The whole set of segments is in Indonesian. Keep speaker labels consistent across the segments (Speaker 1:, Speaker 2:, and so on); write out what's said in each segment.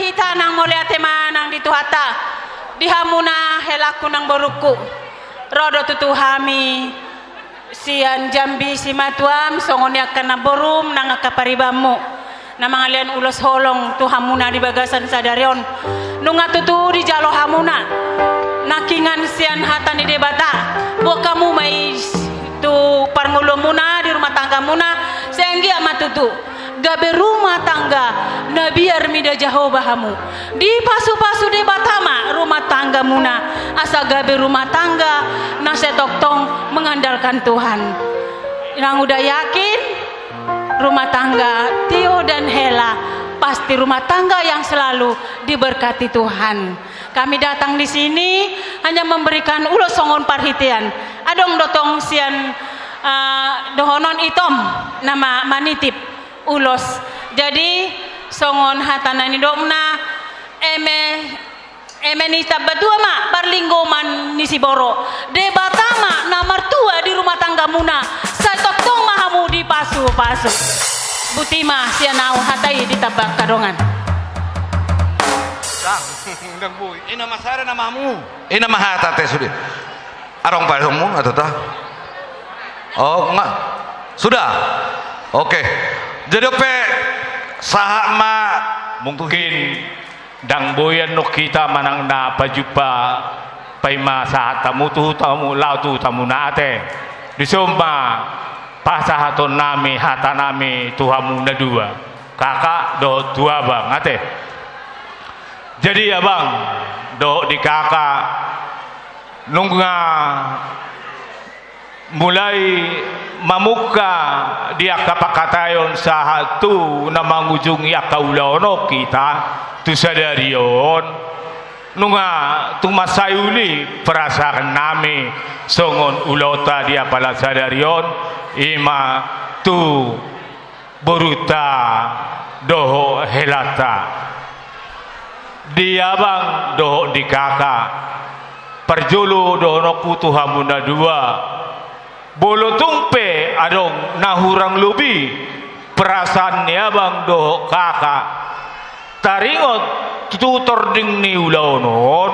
Speaker 1: kita nang mulia tema nang dituhata dihamuna helaku nang boruku rodo tutuhami sian jambi si matuam songoni akan borum nang akaparibamu na mangalian ulos holong tuhamuna di bagasan sadarion nunga tutu di jalo hamuna nakingan sian hatani debata buat kamu mai tu parngulumuna di rumah tangga muna sehingga matutu gabe rumah tangga na biar mida jaho bahamu di pasu-pasu de batama rumah tangga muna asa gabe rumah tangga na setoktong mengandalkan Tuhan yang udah yakin rumah tangga Tio dan Hela pasti rumah tangga yang selalu diberkati Tuhan. Kami datang di sini hanya memberikan ulos songon parhitian adong dotong sian dohonon itom nama manitip ulos jadi songon hatana ni domna eme ni tabadua ma barlinggoman ni siboro debatama na martua di rumah tangga muna satoktong mahamu di pasu-pasu butima sianau hatai di tabak kadongan
Speaker 2: undang boy ina masara namamu ina mahata teh sudah arong parongmu atau tah oh enggak sudah oke. Jadi pe sahama mungkin dang boyan no kita manang na pajupa paima sahat tamu tu tamu lau tu tamu naate disomba pasahaton nami hata nami tuhamu na dua kakak do dua bang ate jadi ya bang do di kakak nungga mulai mamuka dia kapakatayon sa hatu na mangujungi akaulono kita tu sadarion nunga tumasayuli perasaan nami songon ulota dia pala sadarion ima tu boruta doho helata dia bang doho di kakak perjulu doho no kutuhamuna dua bolo tumpe adong nahurang lubi perasaan ni abang do kakak taringot tutor ding ni ulaonon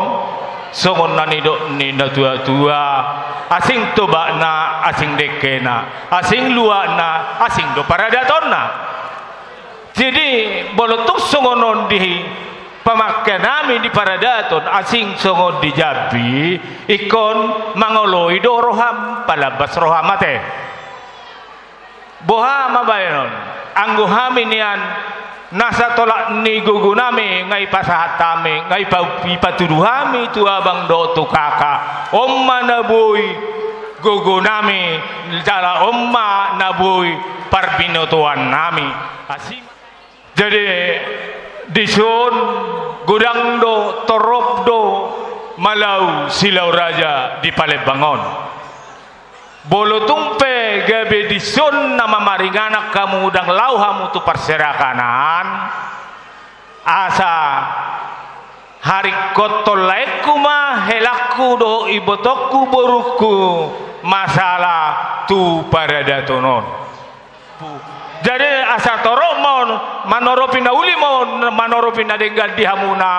Speaker 2: songon nani do ni na tua asing toba na asing dekena asing luak na asing do paradaton na jadi bolo tung songonon di pamakai nami di paradaton asing songo di Jabi ikon mangoloi do roham palabas rohamate boha mabayon anggo hami nian nasa tolak ni gugu nami ngai pasahat tami ngai patuduhami tu abang do tu kakak omma nabui gugu nami jala omma nabui parbinotuan nami asing jadi dison gudang do torop do malau silau raja di Palembang bolo tumpe gabe dison nama maringana kamu udang lauhamu tu perserakanan asa hari kotolaiku mah helaku do ibotoku boruku masalah tu paradatonon jadi asa toromon manoropina ulimon manoropina denggal dihamuna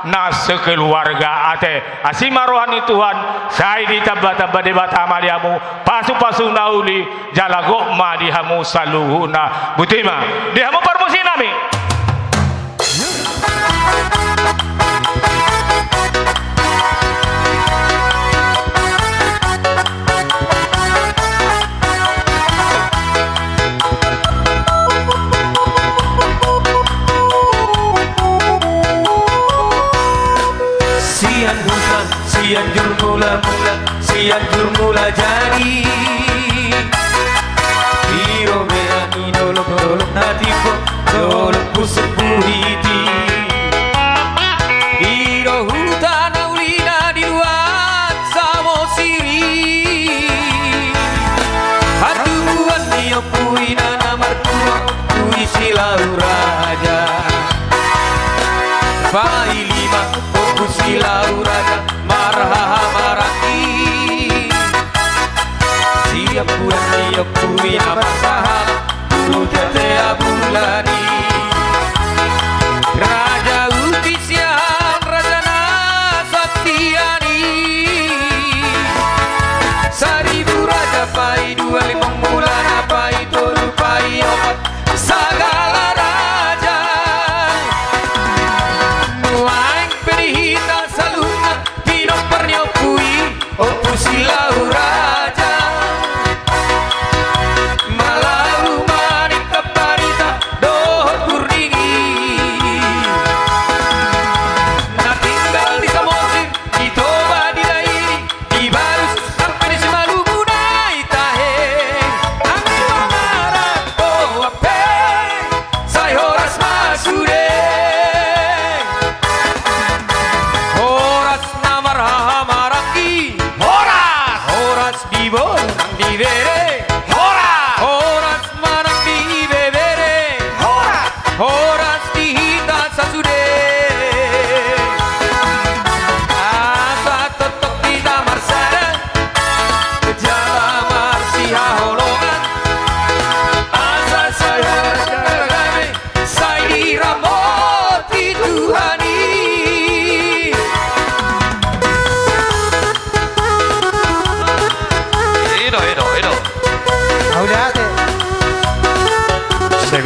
Speaker 2: na sekeluarga ate asima rohani Tuhan sai ditaba-taba debat amaliamu pasu-pasu nauli jalagok ma dihamu saluhuna butima dihamu permusi nami Cianjur mula-mula Cianjur mula jadi Hiro berani dolok-dolok natiko dolok busuk buhiti Hiro hutan aulina di luar Samosiri Hatuan niyo puina namar tua Kui silau raja Fai lima Kui silau raja marhaha maraki siap bulan niok kui apasaha bulu jate abulani raja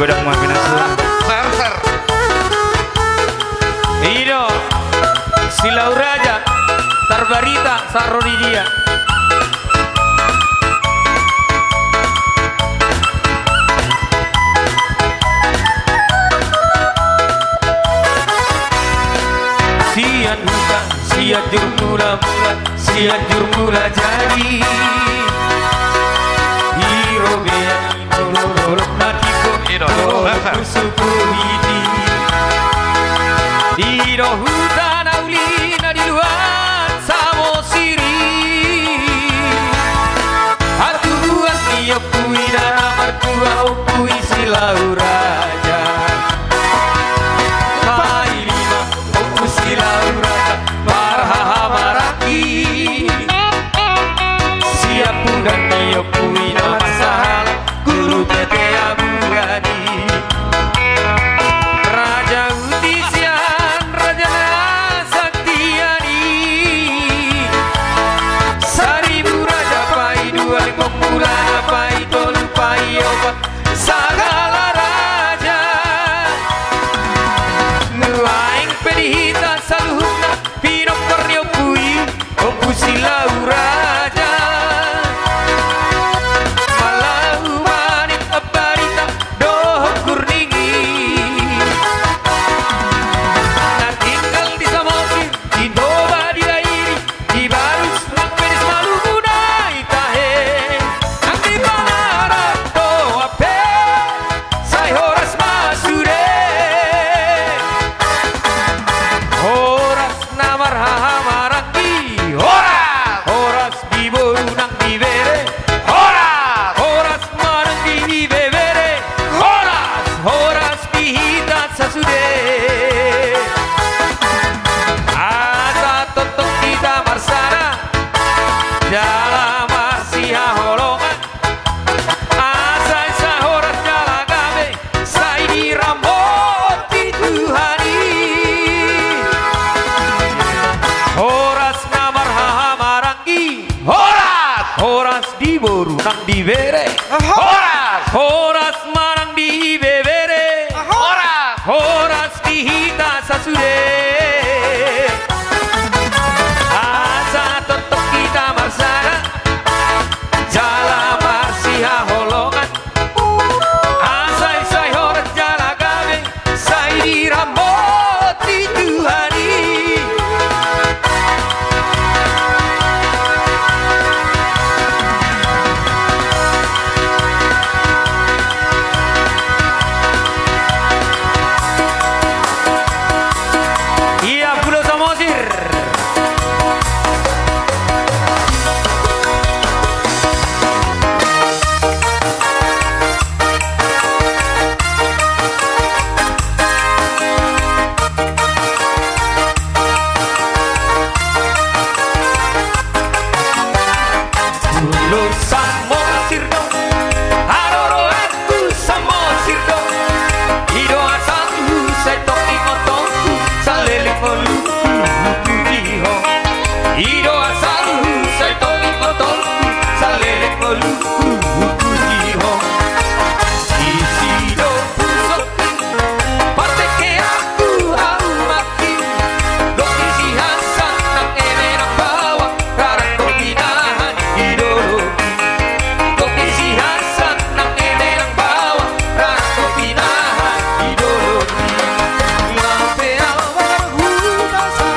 Speaker 3: godang mapinasu.
Speaker 2: Ser.
Speaker 3: Ido Silau Raja Tarbarita Saroni dia. Sian hutan, sian jurmula jadi. Hiro bean nololok natiko kusuku ini. Hiro hutan aulina di luar Samosiri. Atuan dia pui dan amartua pui Silau Raja. Mailima opu Silau Raja marhamaraki. Siapu dan dia pui dan masalah guru tete abugadi. Raja Udisian Raja Saktiani. Seribu Raja pai dua lingkong bulan pai tolu pai obat segala raja. Nuaing pedihita saluhna pinok kornio pui opu Silau Raja. Malahu manik abarita doh kurningi. Nah tinggal di Samosir, di Doba, di Lairi, di Barus, Penis Maluku, Itahe. Nang di Balara, Toape, Sai Horas Masude. Horas namar hamarangi, Horas di Boru nang di Bere, Horas marang di Bebere, Horas di Hitat Sasude. Asa totok kita marsana dalam Asia holongan. Asa isa horas jalagabe sai di ramboti Tuhani. Horas namar hamarangi, Horas di Boru nang di Bere, Horas marang di Bebere, Horas di Hita Sasude. Asa totok kita marsana jala marsia holongan. Asa isai horas jala gabe sai di ramboti Tuhani. Iya Pulau Samosir. Pulau Samosir dong, haroro aku Samosir dong. Ido asaku setok imotoku salele moluku diho. Ido asaku setok imotoku salele moluku diho. Isido pusokin pateke aku mati. Dokisi Hasan nang ene nang bawa karang kombinahan ideologi. Dokisi Hasan nang ene nang bawa karang kombinahan ideologi. Lampe almarhumasa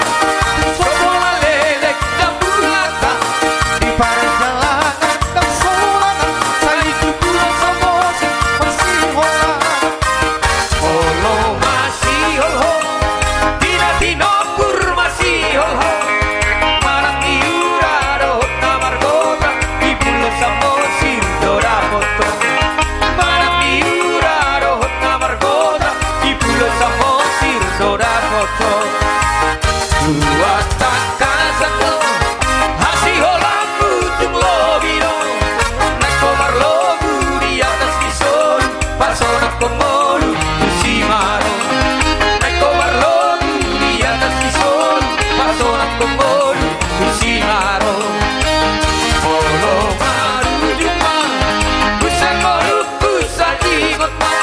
Speaker 3: semua lelek dan bulata di perjalanan dan solangan saya itu Pulau Samosir masih hola. Olo masih holho, tidak tinopur masih holho. Marang iura dohot namar gota di Pulau Samosir dora foto. Marang iura dohot namar gota di Pulau Samosir dora foto. Buatan kasako hasi holang putung lobino. Naik komar lobu di atas kisol pasona komolu kusimaro. Naik komar lobu di atas kisol pasona komolu kusimaro. Olo maru juma kusan molu kusan ingot ma.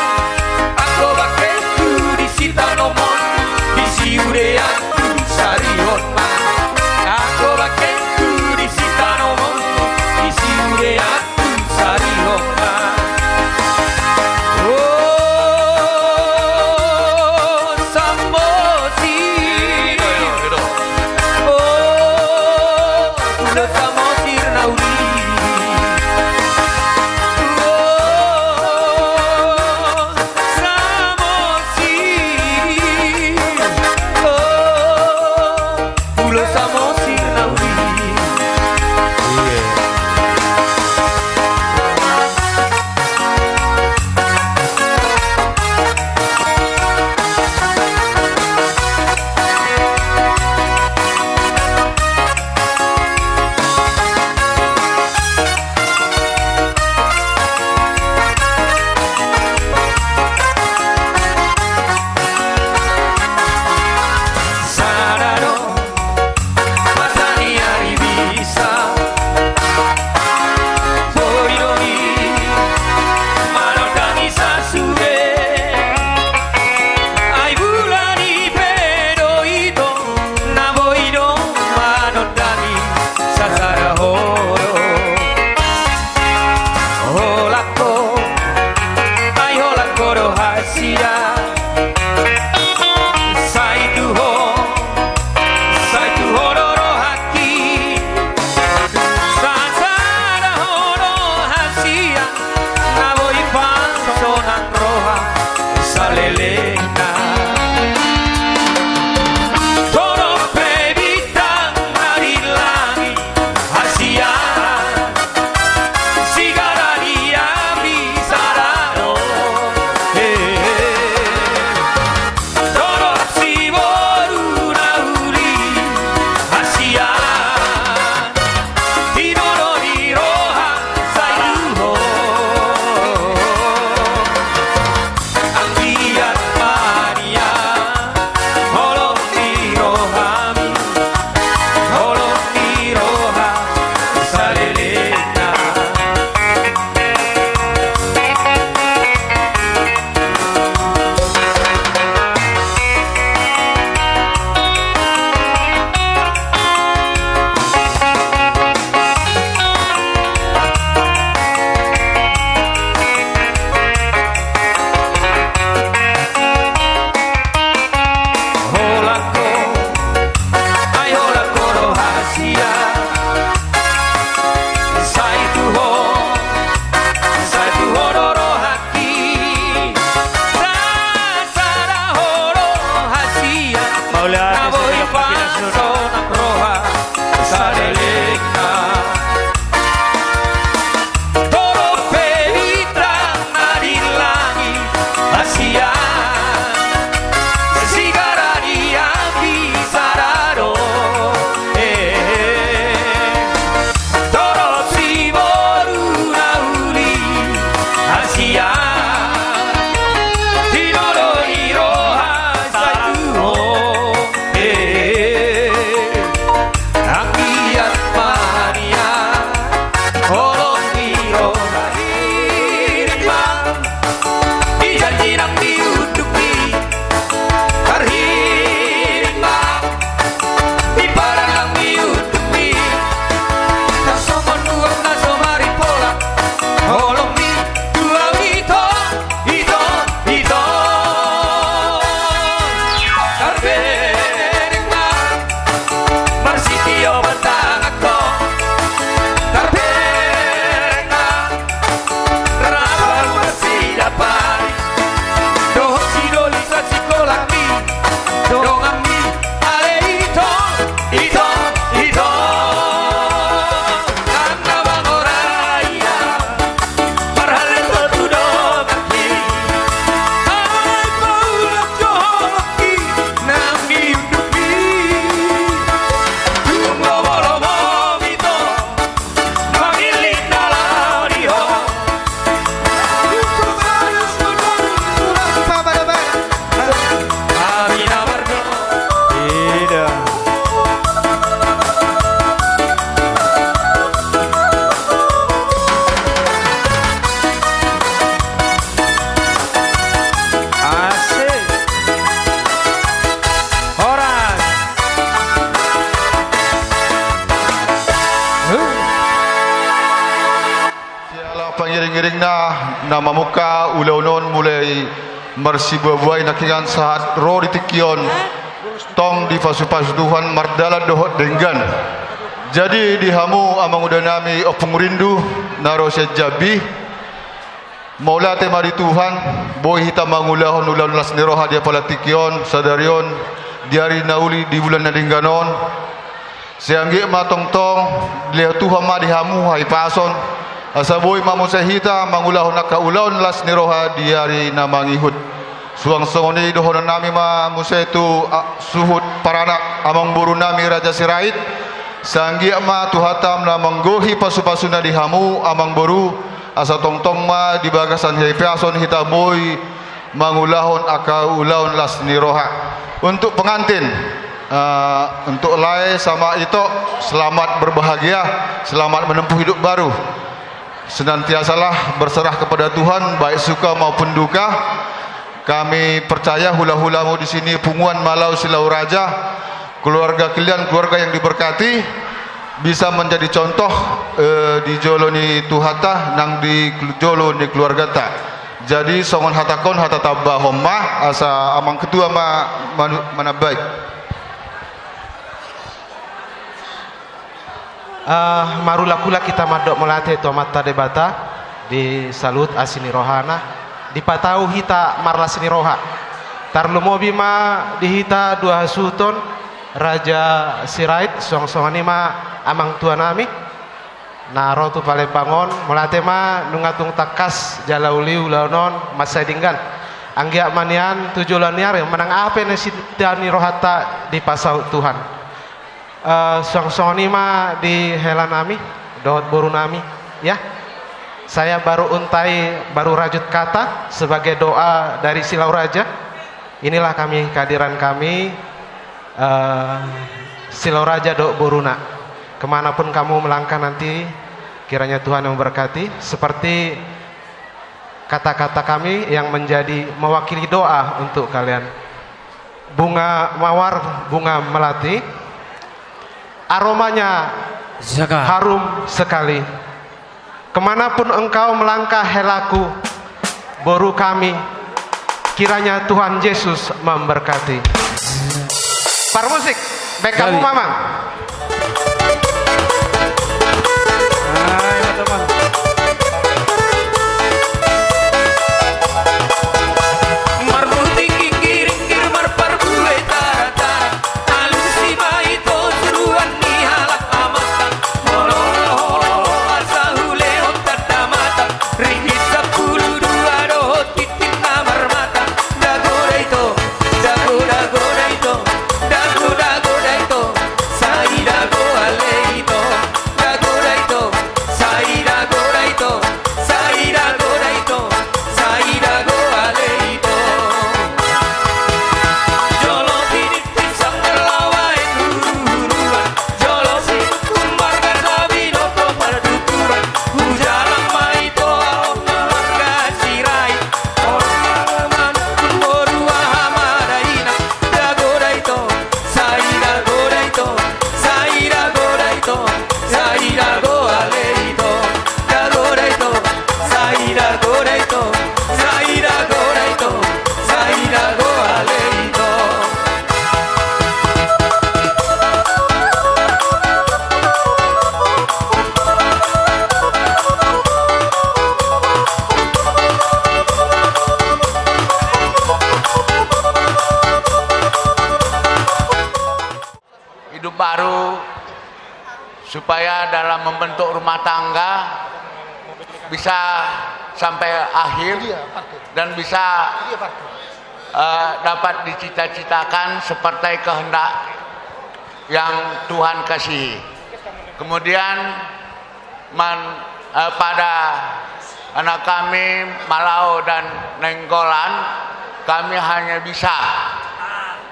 Speaker 4: mengiringna nama muka ulaunon mulai mersibuai nakingan saat ro ditikion tong di pasu-pasu Tuhan mardala dohot denggan. Jadi dihamu amang udah nami opung rindu naro sejabi maula tema di Tuhan boy hitam mangulahon ulan las niroha dia palatikion sadarion diari nauli di bulan nadingganon seanggi matong-tong lihat Tuhan ma dihamu hai pason asa boy mamu sehita mangulahon nakaulaon las niroha diari namangihut suang songoni dohonan nami ma musetu suhut paranak amang buru nami Raja Sirait sanggi ma tuhatam na manggohi pasu-pasuna dihamu amang boru asa tongtong ma di bagasan hepiason hita boy mangulahon akaulaon las niroha. Untuk pengantin untuk lai sama itu selamat berbahagia, selamat menempuh hidup baru, senantiasalah berserah kepada Tuhan baik suka maupun duka. Kami percaya hula-hulamu di sini punguan Malau Silau Raja, keluarga kalian keluarga yang diberkati, bisa menjadi contoh di jolo ni tuhata nang di jolo ni keluarga ta. Jadi songon hatakon hatataba homma asa amang ketua mana baik.
Speaker 5: Marula-kula kita madok melatih tomata debata di salut asini rohana dipatau hita marlas ni roha tarlumobi ma dihita dua suton Raja Sirait song-songan ma amang tua nami naro tu Palempangon melatih ma nungatung takas jalauliu launon masa dinggan anggia manian tujuan niar yang menang apa nesitani rohata di pasau Tuhan song-songan ma di helan nami dohot boru nami ya. Saya baru baru rajut kata sebagai doa dari Silau Raja. Inilah kehadiran kami Silau Raja Dok Boruna. Kemanapun kamu melangkah nanti, kiranya Tuhan yang memberkati. Seperti kata-kata kami yang menjadi mewakili doa untuk kalian. Bunga mawar, bunga melati, aromanya harum sekali. Kemanapun engkau melangkah helaku boru kami, kiranya Tuhan Yesus memberkati. Par musik, baik kamu mamang.
Speaker 6: supaya dalam membentuk rumah tangga bisa sampai akhir dan bisa dapat dicita-citakan seperti kehendak yang Tuhan kasih. Kemudian pada anak kami Malau dan Nenggolan, kami hanya bisa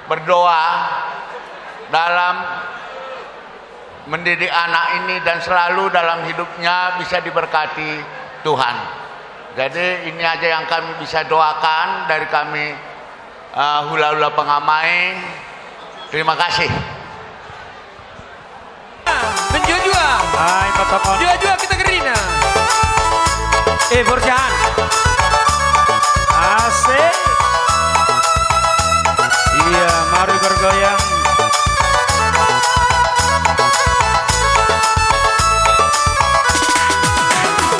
Speaker 6: berdoa dalam mendidik anak ini dan selalu dalam hidupnya bisa diberkati Tuhan. Jadi ini aja yang kami bisa doakan dari kami hula-hula pengamai. Terima kasih.
Speaker 3: Menjua-jua kita gerina. Borjan asik. Iya, mari bergoyang.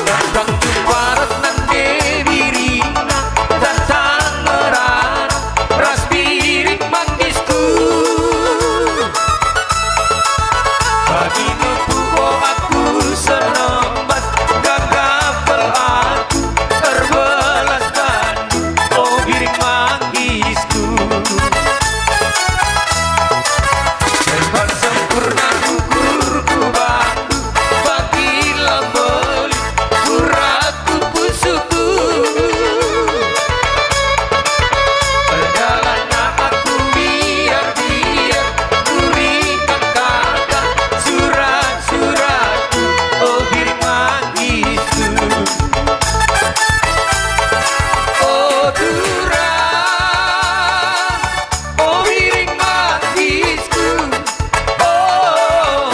Speaker 3: Datang jumparat nanti dirina, datang merana ras birik mangisku. Bagi nupuo aku senempat gagapel aku terbelas bandu, oh birik mangisku. Serban sempurna kukurku bandu, bagilah beli puraku pusuku. Perjalanan aku biar berikan kata surat-suratku, oh birik mangisku. Oh durang, oh birik mangisku. Oh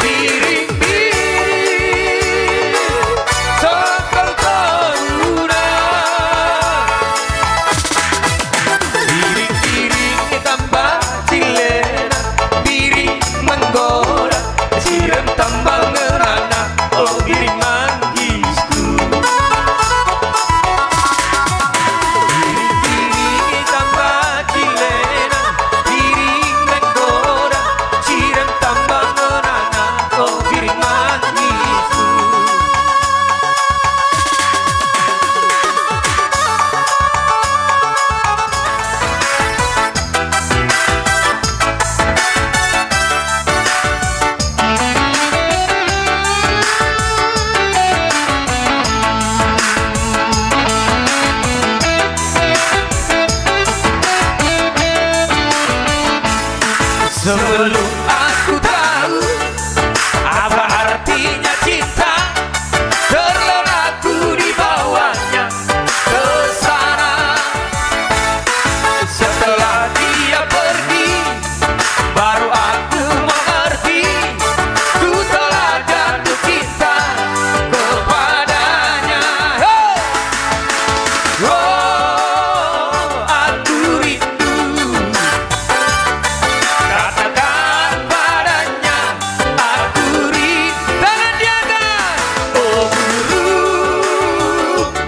Speaker 3: biring-biring sokol taruna. Biring-biring tambah cilena, biring menggoda, siram tambah ngerana, oh biring mangisku. Biring-biring tambah cilena, biring menggoda, siram tambah ngerana, oh biring mangisku. Sebelum aku tahu apa artinya cinta, terlena aku dibawanya ke sana. Setelah dia pergi, baru aku mengerti, ku telah jatuh cinta kepadanya. Hey! Oh, aku rindu. Katakan padanya, aku rindu. Tangan diangkat, oh guru,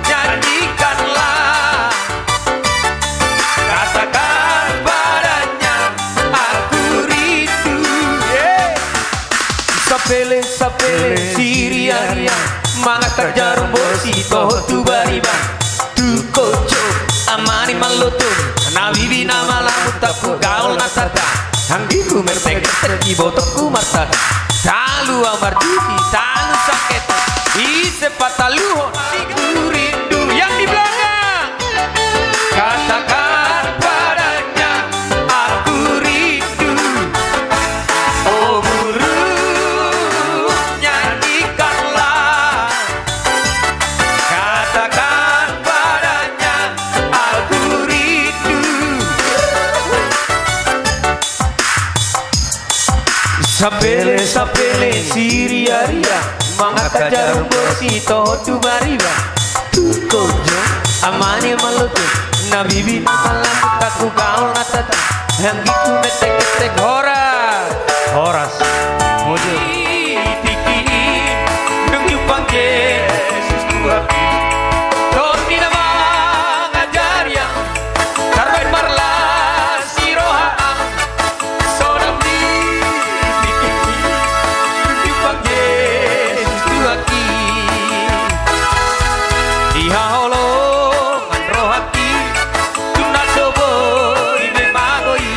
Speaker 3: nyanyikanlah. Katakan padanya, aku rindu. Yeah. Sapele Siria, mangat jarum bosi toh tu bariba, tu koco amani malutun, nabibi nama lamu taku gaul nasata, hanggiku mertek tergi botokku martaka, talu amar judi, talu sakit, ise pataluho, siku rindu yang di belakang. Katakan padanya, aku rindu. Oh guru, nyanyikanlah. Katakan padanya, aku rindu. Sapele Siria, mangat jarum bosi toh tu bariba, tu kojo amani malutu, nabibi malam taku gaul natata, hanggiku metek-metek horas mojo tikin nunggu panggil Yesus Tuhan. Doni nama ngajaria, karben marla siroha, sonam di tikin nunggu panggil Yesus Tuhan. Ihalo manrohaki, tuna sobo ime magoi,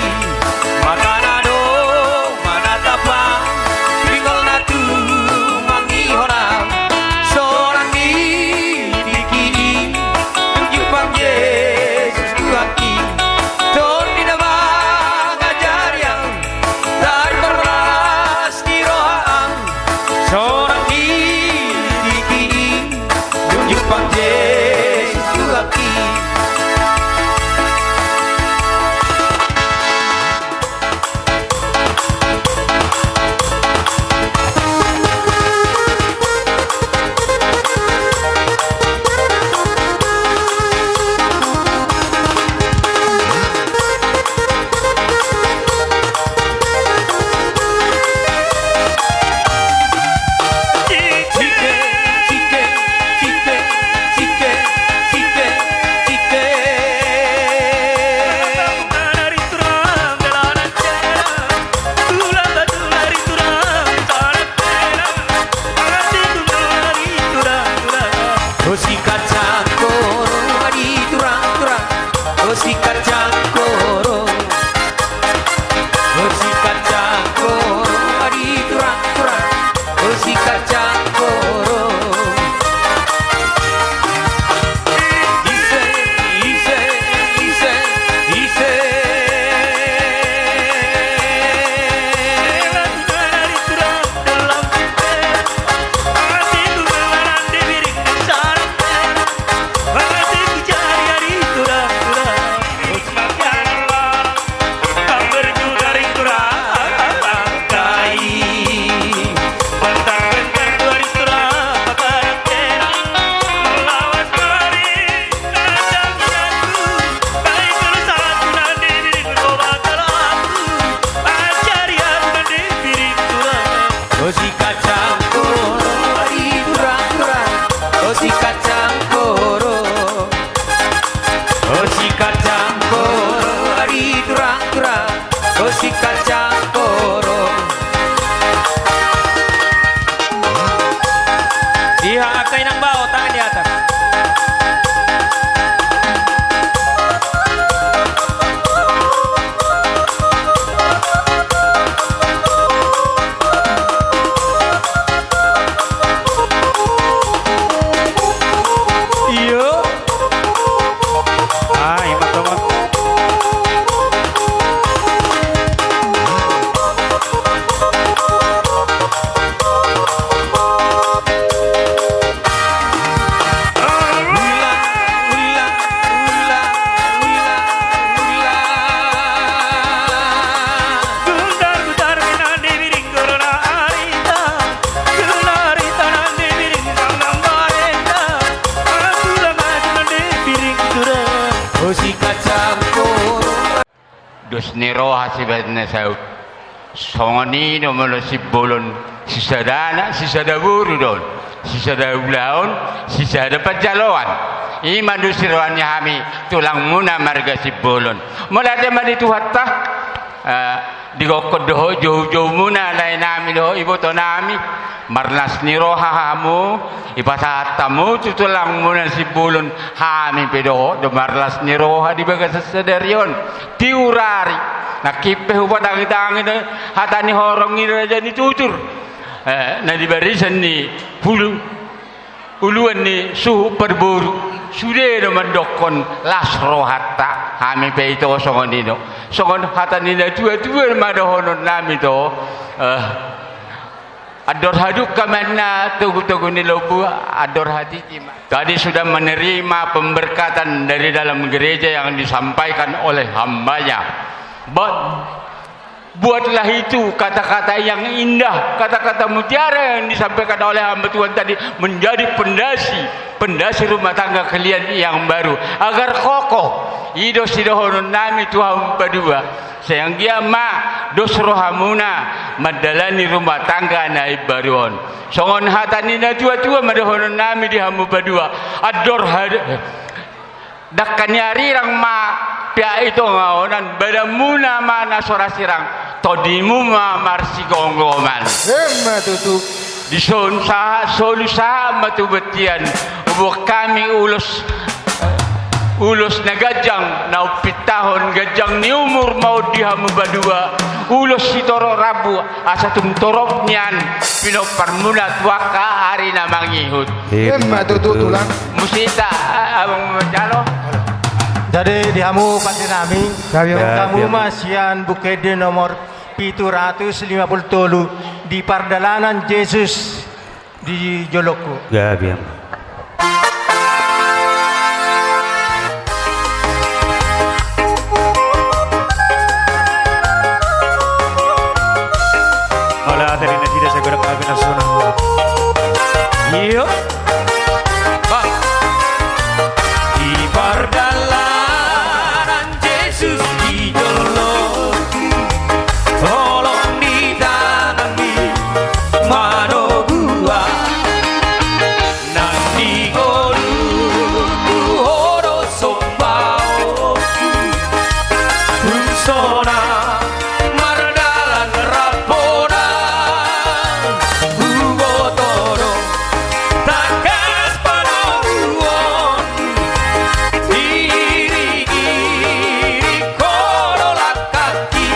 Speaker 3: makanado manatapa, tinggal si kacang koro. Iya, akai nang bawah, tangan di atas. Iyo. Ah, imat dong.
Speaker 6: Dus niroha si badna saut. Songoni no molo si bolon si sadana si sadaburu don si sadabulaon si sadapajaloan. Iman dus siroan hami tulang muna marga si bolon. Mulade madi tuhatta digokod doho jauh-jauh muna lain nami doho ibu to nami marlas niroha hamu ipasatamu tutulang muna si bolon hami pedoho do marlas niroha di bagas sadarion diurari nakipe hubat angin-angin hatani horong raja ni tutur na di barisan ni uluan ni suhu perburu sudah do mendokon lasro hatta hami pe itu songon dino songon hatani na dua-dua madohonon nami to ador haduk kamana tugu-tugu ni lobu ador hati tadi sudah menerima pemberkatan dari dalam gereja yang disampaikan oleh hambanya. Buatlah itu kata-kata yang indah, kata-kata mutiara yang disampaikan oleh hamba Tuhan tadi menjadi pendasi rumah tangga kalian yang baru agar kokoh ido sidohonon nami Tuhan berdua sayang dia ma dos rohamuna madalani rumah tangga naib baruon songon hatani na tua-tua madahonon nami di hamba berdua ador dakanyari rang ma pia itu ngaonan badamuna mana sora sirang todimu ma marsi gonggoman
Speaker 5: tutu
Speaker 6: dison saha solusa matu betian ubuk kami ulus na gajang na upitahon gajang ni umur mau dihamu badua ulus si toro rabu asa tumtorok nian pino parmuna tuaka hari na mangihut
Speaker 5: tutu tulang
Speaker 6: musita abang jalo.
Speaker 3: Jadi dihamu panti nami kamu masian bukede nomor 753 di Pardalanan Yesus di Joloko.
Speaker 7: Gabiam.
Speaker 3: Hola, terina tidak segera kami nasional. Iyo. Di Pardalanan Yesus di Joloko. Tolong ditanami mano gua nanti goruku horo sombao unsona mardalan rapona ugotoro takas panoguon iri-iri korolak kaki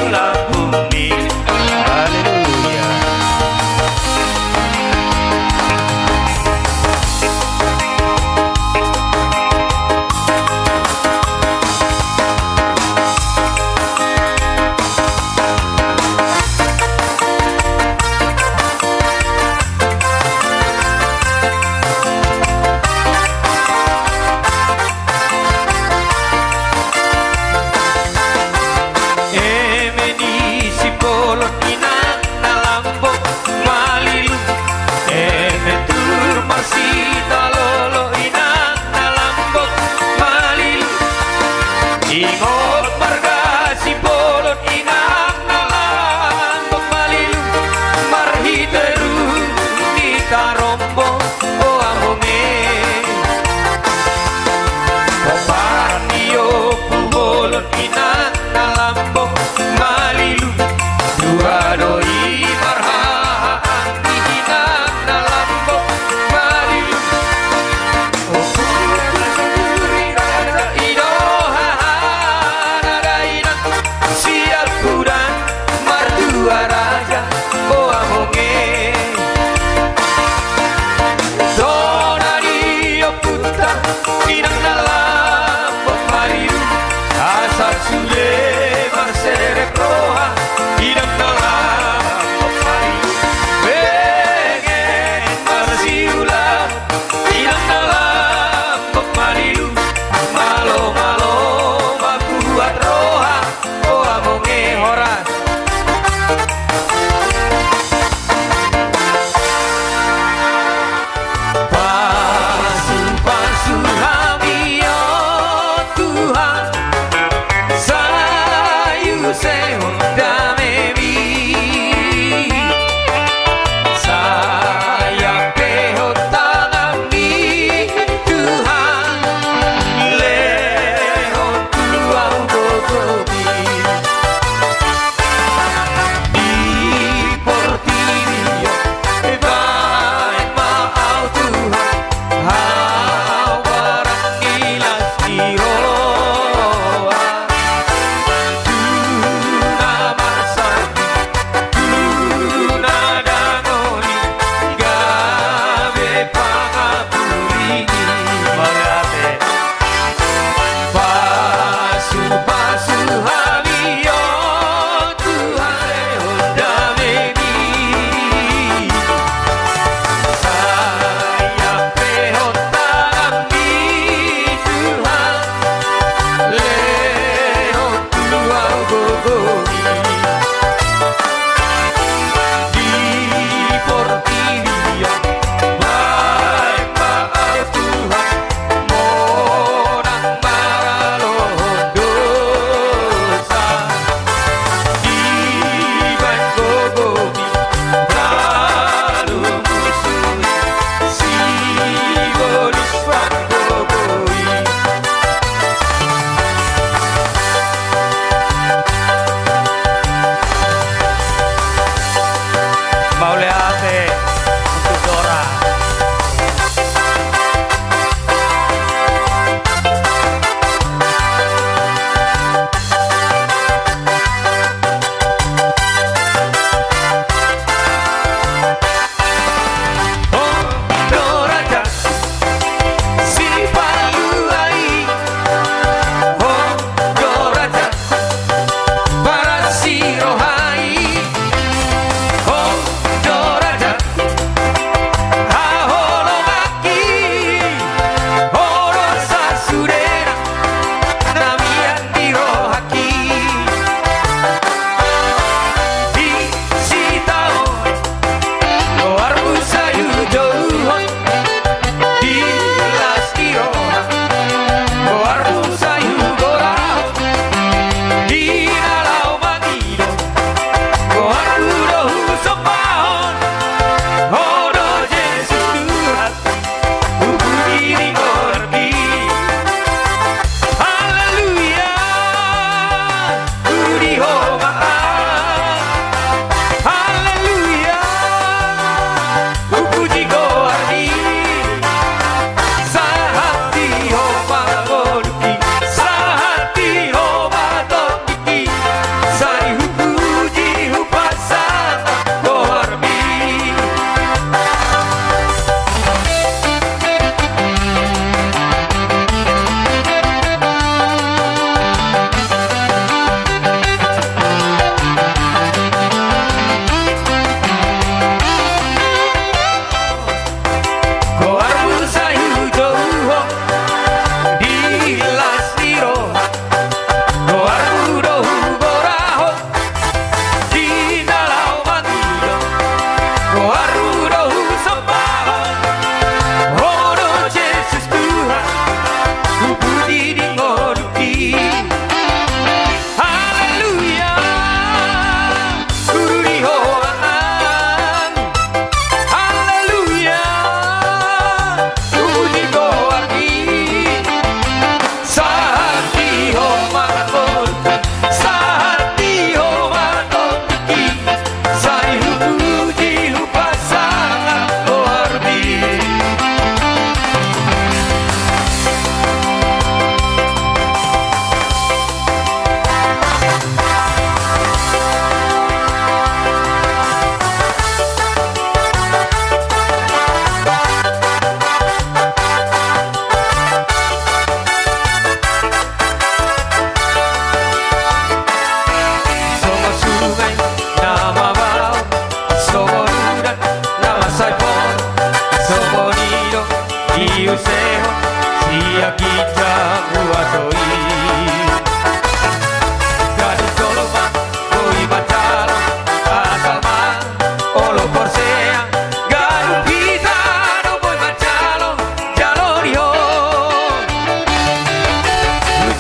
Speaker 3: Lagu soi gadis coloma koi bacalo asalma olo porsea garu pita no boy bacalo jalorio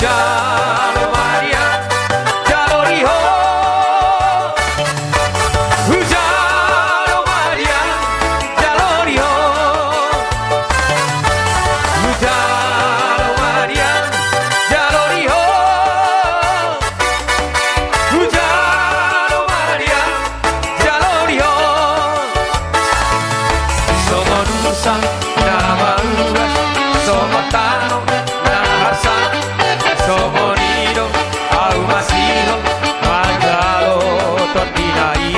Speaker 3: jalo maria jalorio jalo maria jalorio jalo maria jalorio jalo maria jalorio sono dusa nama uras sono tano nahasa sono nido au masiho magalo tordinai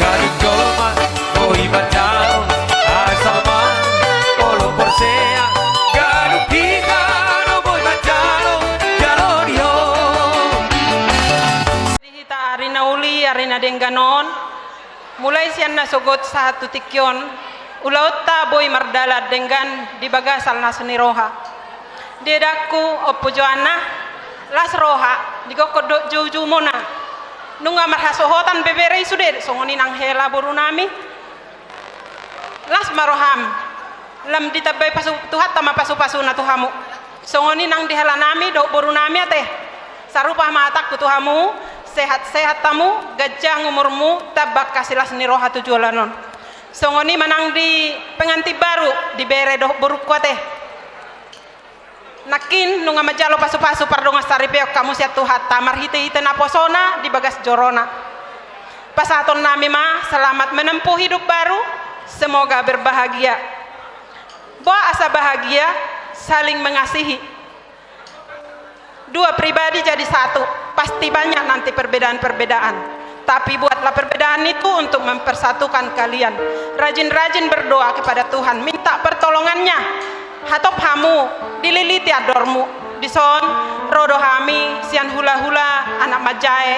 Speaker 3: gadis coloma koi bacalo asama olo porsea garu pita no boy bacalo jalorio
Speaker 1: Hita arina uli arina dengganon mulai sian nasogot satu tikyon ulautta boy mardala denggan di bagasal na seniroha dedaku opo joanna las roha di kokodok juju mona nunga marhasohotan bebere sude songoni nang hela borunami las maroham lam ditabai pasu tuhat tama pasu na tuhamu songoni nang dihalanami do borunami ate sarupa matak tuhamu sehat-sehat tamu gajah umurmu tabak kasilas niroha tujualanon songoni manang di penganti baru di bere do boruk kuate nakin nunga majalo pasu-pasu pardonga saripeo kamu siat tuhat tamar hite-hite naposona di bagas jorona pasaton nami ma selamat menempuh hidup baru semoga berbahagia bawa asa bahagia saling mengasihi dua pribadi jadi satu pasti banyak nanti perbedaan-perbedaan tapi buatlah perbedaan itu untuk mempersatukan kalian rajin-rajin berdoa kepada Tuhan minta pertolongannya hatop hamu dililiti adormu dison rodo hami sian hula-hula anak majae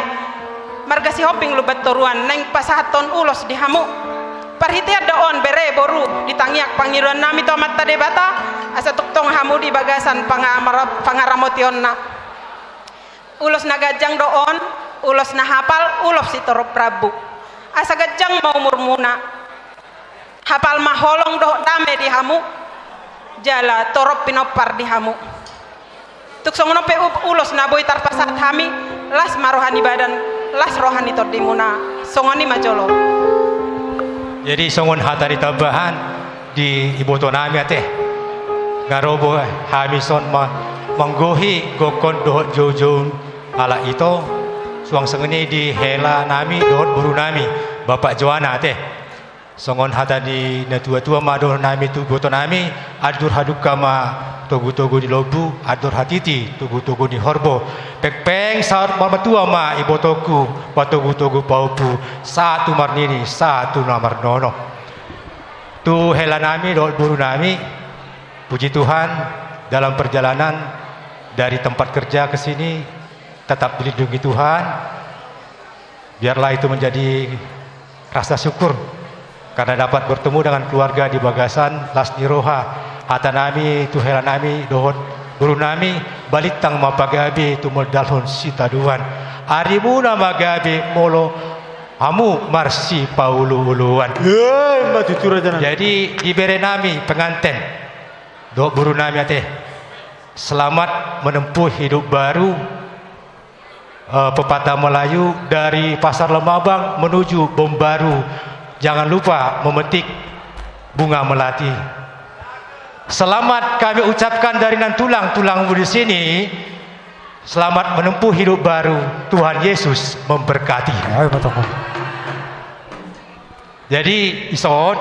Speaker 1: marga si hoping lubat toruan neng pasahaton ulos di hamu parhiti ada on bere boru ditangiak pangiruan nami to mata debata asa tuktong hamu di bagasan pangaramotionna ulos nagajang doon ulos na hapal ulos si toro prabu asa gajang mau murmuna hapal maholong do dame di hamu jala torop pinopar di hamu tuk songono pe ulos na boy tarpasat hami las marohani badan las rohani tordimuna songoni majolo
Speaker 7: jadi songon hatari tambahan di iboto nami ate ngarobo hamison manggohi gokon dohot jojon ala itu suang sengeni di hela nami dohot buru nami bapak Joana ate songon hata di natua-tua ma dohot nami tu boto nami adur haduka ma togu-togu di lobu adur hatiti togu-togu di horbo pekpeng saat mamatua ma ibotoku patogu-togu paupu satu marnini satu namar nono tu hela nami dohot buru nami puji Tuhan dalam perjalanan dari tempat kerja ke sini tetap dilindungi Tuhan biarlah itu menjadi rasa syukur karena dapat bertemu dengan keluarga di bagasan las niroha hata nami tuhela nami dohot guru nami balitang mapagabi tumul dalhon sitaduan arimuna magabi molo hamu marsi paulu uluan jadi diberi nami penganten dohot guru nami ate selamat menempuh hidup baru pepatah Melayu dari Pasar Lemabang menuju Bombaru jangan lupa memetik bunga melati selamat kami ucapkan dari tulang-tulangmu di sini selamat menempuh hidup baru Tuhan Yesus memberkati jadi ison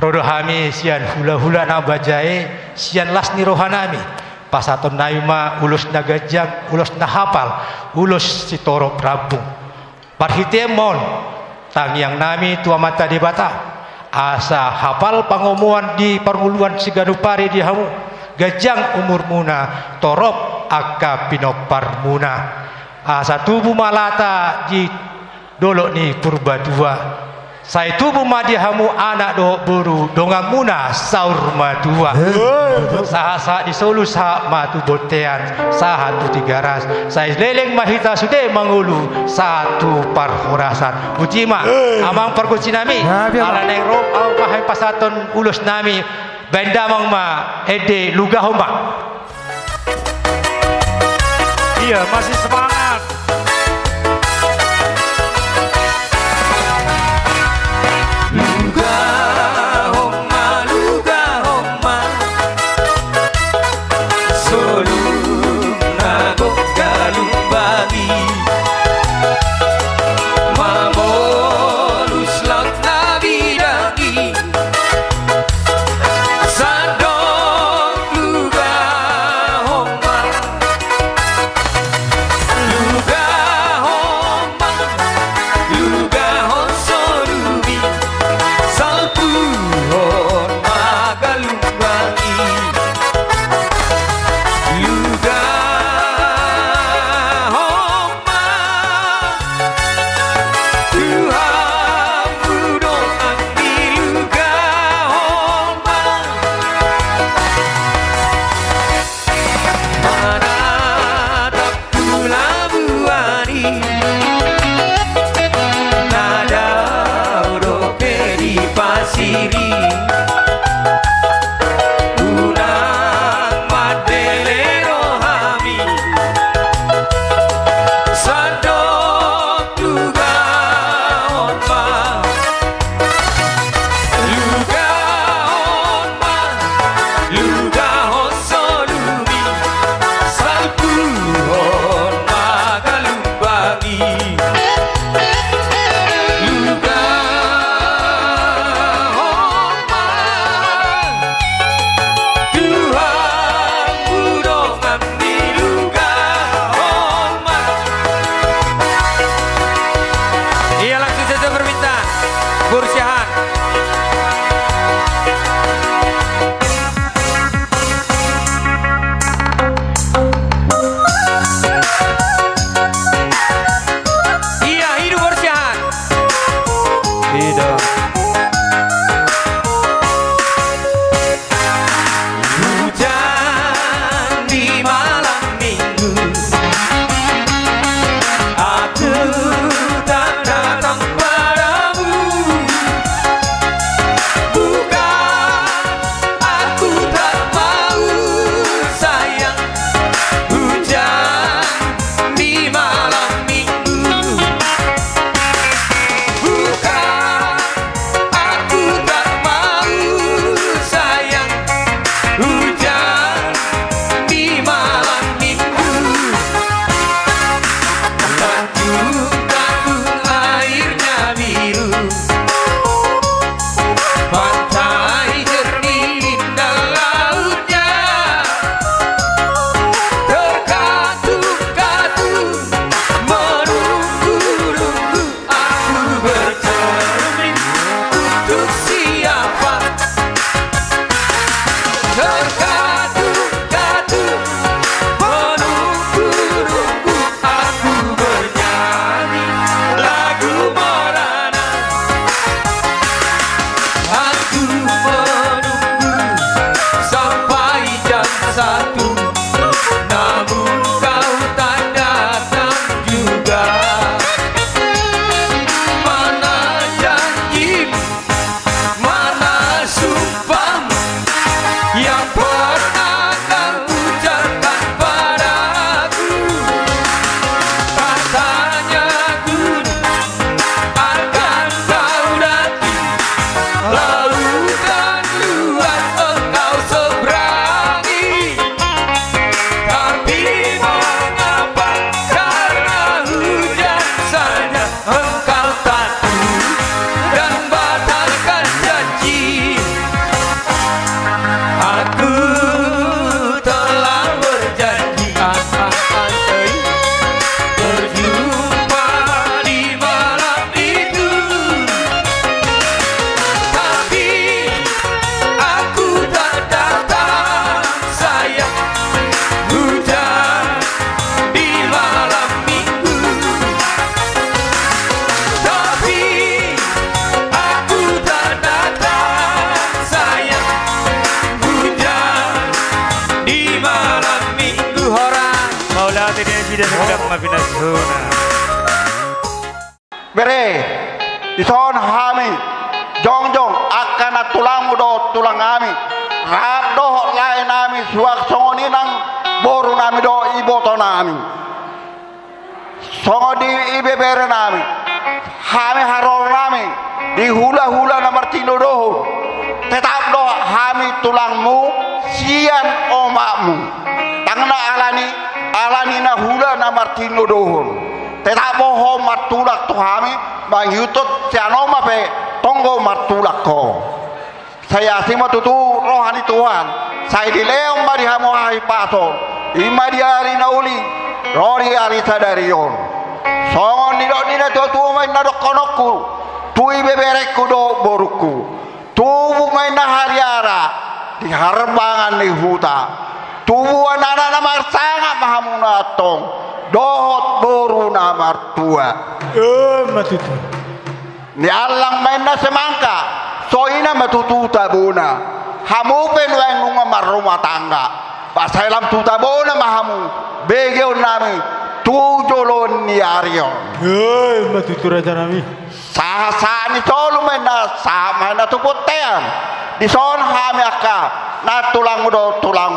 Speaker 7: rodo hami sian hula-hula nabajai sian lasni rohanami pasaton naima ulus nagajang ulus nahapal ulus sitoro prabu parhitemon tangyang nami tua mata di bata asa hafal pangomuan di permuluan siganupari di hamu gajang umur muna torop akka pinopar muna asa tubuh malata di dolok ni purba dua Saya tubuh madihamu anak doh buru dongang muna saur madua. Saha di solu saha matu botean saha tu tiga ras. Saya leleng mahita sude mangulu satu parhorasan. Ujima amang perkuci nami. Ala neng rom au pahai pasaton ulus nami. Benda mang ma ede luga homba.
Speaker 2: Iya, masih semangat.
Speaker 3: tidak sedang mabinasuna.
Speaker 6: Bere, ison hami, jongjong akan tulang do tulang kami. Rado lain nami suak songoni nang boru nami do iboto nami. Songo di ibebere nami, hami harol nami di hula-hula na martino doho. Tetap do hami tulangmu, sian omakmu. Tangna alani na hula na martino doho. Tetap boho martulak tu hami, mangyutut sianoma pe tonggo martulak ko. Saya sima tutu rohani Tuhan. Saya dileong mari hamu hai paso. Ima di hari na uli, rori hari sadarion. Songon nina tu main nadok konokku. Tui beberekku do boruku. Tubu main na hariara di harbangan di huta. Tubu anak namar sangat mahamuna tong. Dohot boru namar tua.
Speaker 3: Matutu.
Speaker 6: Ni alang main na semangka. So ina matututa bona. Hamu penweng nunga marumah tangga. Pasailam tuta bona mahamu. Begeo nami tujolon ni Aryo.
Speaker 3: Matutu raja nami.
Speaker 6: Sah ni solo mena sama na tuputean. Di son hami aka na tulang do tulang.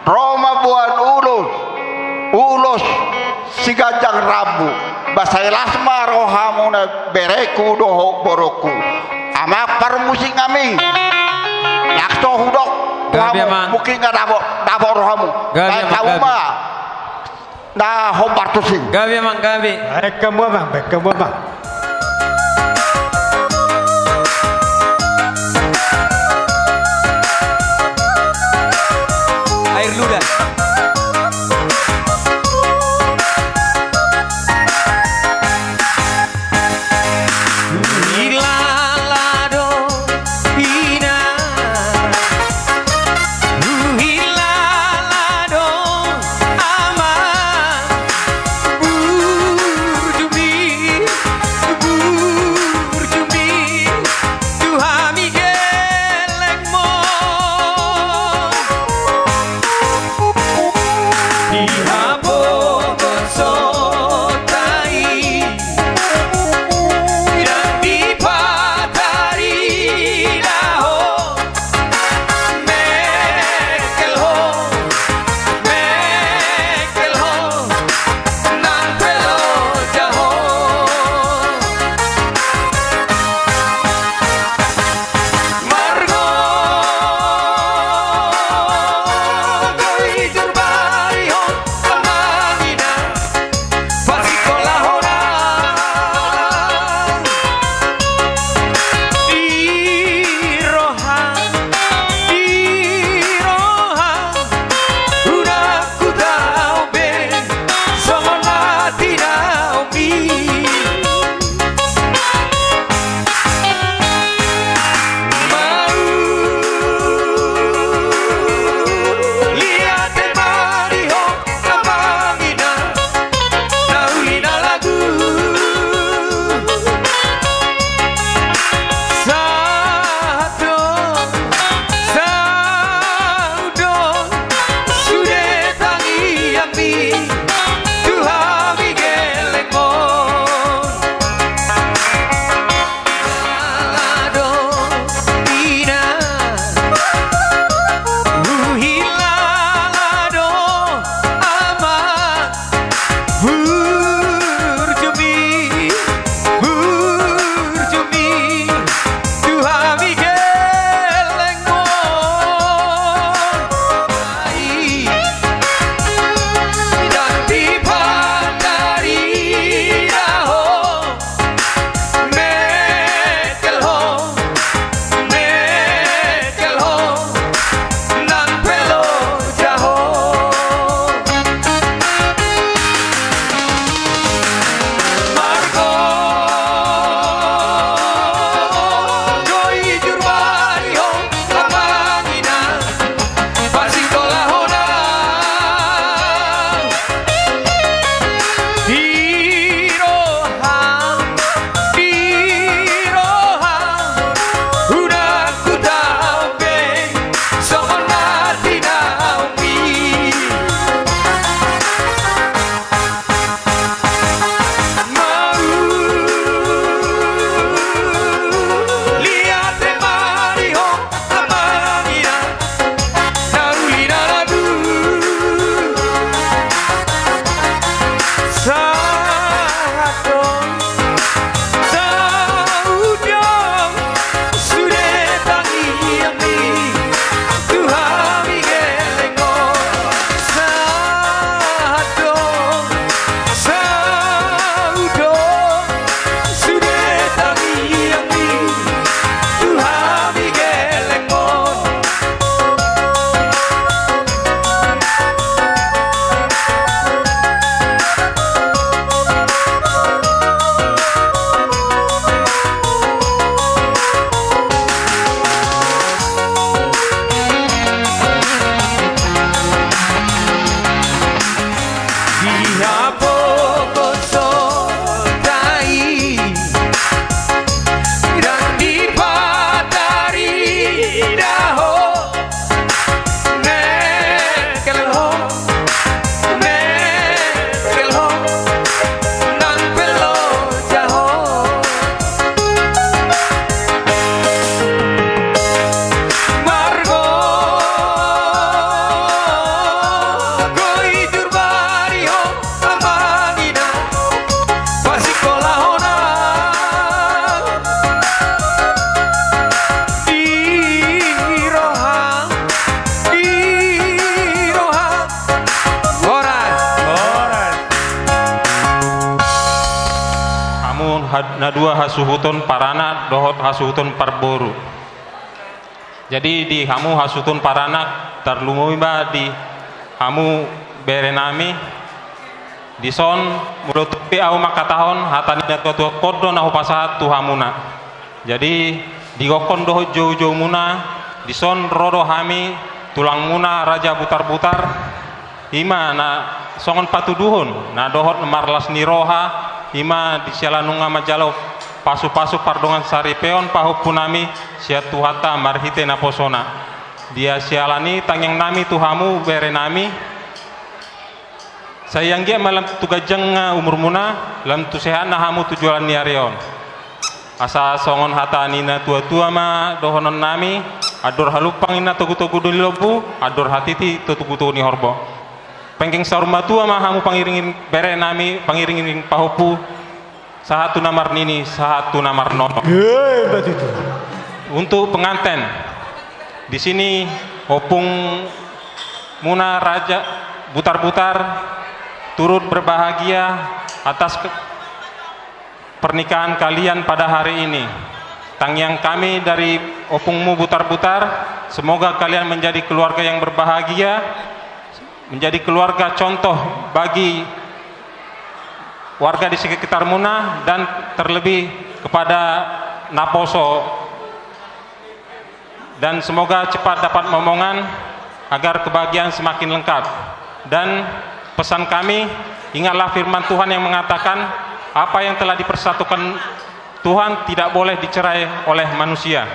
Speaker 6: Roma buan ulos sigajang rabu. Basailas marohamu na bereku doho boroku. Ama permusik kami lakso hudok mungkin nggak dapor rohamu kayak tahu mah nah hombar tusing
Speaker 3: Gabi mang gabi.
Speaker 7: Baik kamu bang.
Speaker 3: Air ludah.
Speaker 8: nadua hasuhutun parana dohot hasuhutun parboru. Jadi di hamu hasutun parana tarlumuiba di hamu berenami di son murutupi au makatahon hatanina tua kodo nahu pasahat tu hamuna. Jadi di gokon dohot jauh-jauh muna di son rodo hami tulang muna raja butar-butar ima na songon patuduhun na dohot marlas niroha ima di sialanunga majalo pasu-pasu pardongan saripeon pahupunami sia tuhata marhite naposona dia sialani tangyang nami tuhamu berenami sayang dia malam tugajeng umur muna lam tusehan nahamu tujuan niareon asa songon hata nina tua-tua ma dohonon nami ador halupang ina togu-togu dolilobu ador hatiti tutugu-tugu ni horbo pengking saruma tua ma hamu pangiringin bere nami pangiringin pahupu sahatu namar nini sahatu namar nono. Untuk pengantin di sini opung muna raja butar-butar turut berbahagia atas pernikahan kalian pada hari ini. Tangyang kami dari opungmu butar-butar, semoga kalian menjadi keluarga yang berbahagia, menjadi keluarga contoh bagi warga di sekitar Muna dan terlebih kepada Naposo, dan semoga cepat dapat momongan agar kebahagiaan semakin lengkap. Dan pesan kami, ingatlah firman Tuhan yang mengatakan apa yang telah dipersatukan Tuhan tidak boleh dicerai oleh manusia.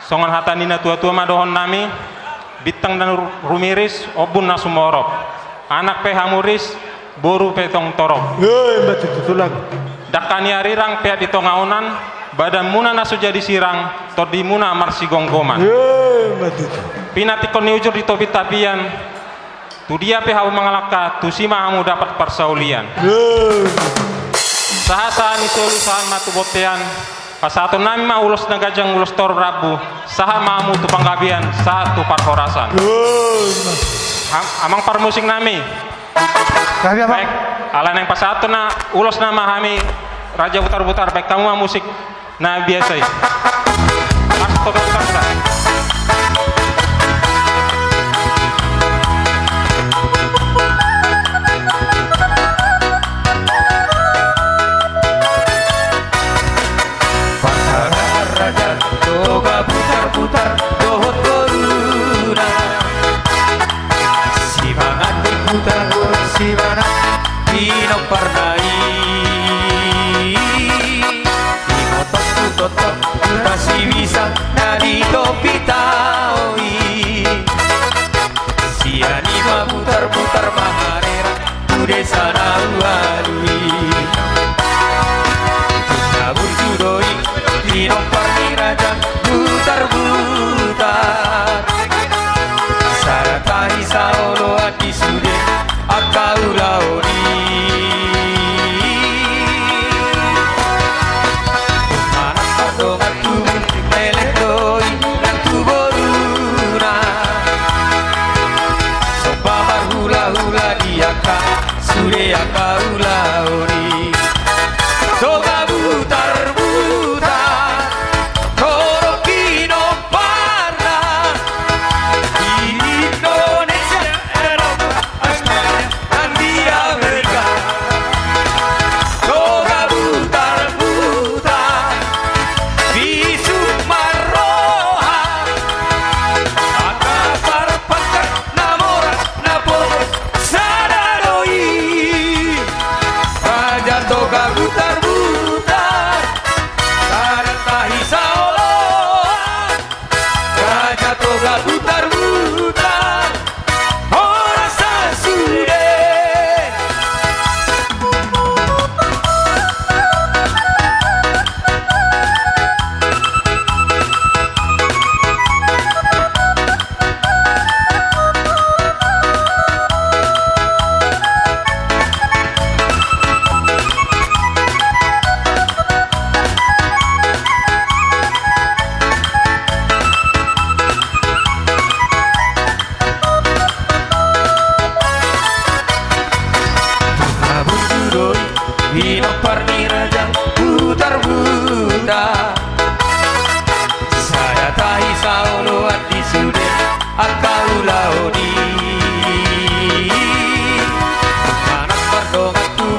Speaker 8: Songon hatanina tua-tua madohon nami bitang dan rumiris obun nasumorop anak pehamuris boru petong torok dakani arirang pea di tongaunan badan muna nasu jadi sirang tordi muna marsi gonggoman pinatikon niujur di topi tapian tu dia peha mangalaka tu sima hamu dapat persaulian sahasa ni solusan matu botean pasato nami ma ulos nagajang ulos tor rabu saha mamu tu panggabian saha tu parhorasan amang parmusing nami baik ala nang pasato na ulos na mahami raja butar-butar baik kamu musik na biasa mas to butar
Speaker 3: toga putar-putar dohot koruna simangan diputar simangan pinok pardai imotot tutotot masih bisa nadi topi taui sianima putar-putar maharera desa naualui nabur judoi pinok raja butar-butar saratai saolo ati sude akau laoni anak kadongan tumun meledoi dan tuboruna sopabar hula-hula diaka sude akau laoni toga butar-butar Inoparni raja putar-putar. Saya tahi saulo adi sude akau laoni. Anak perdongatu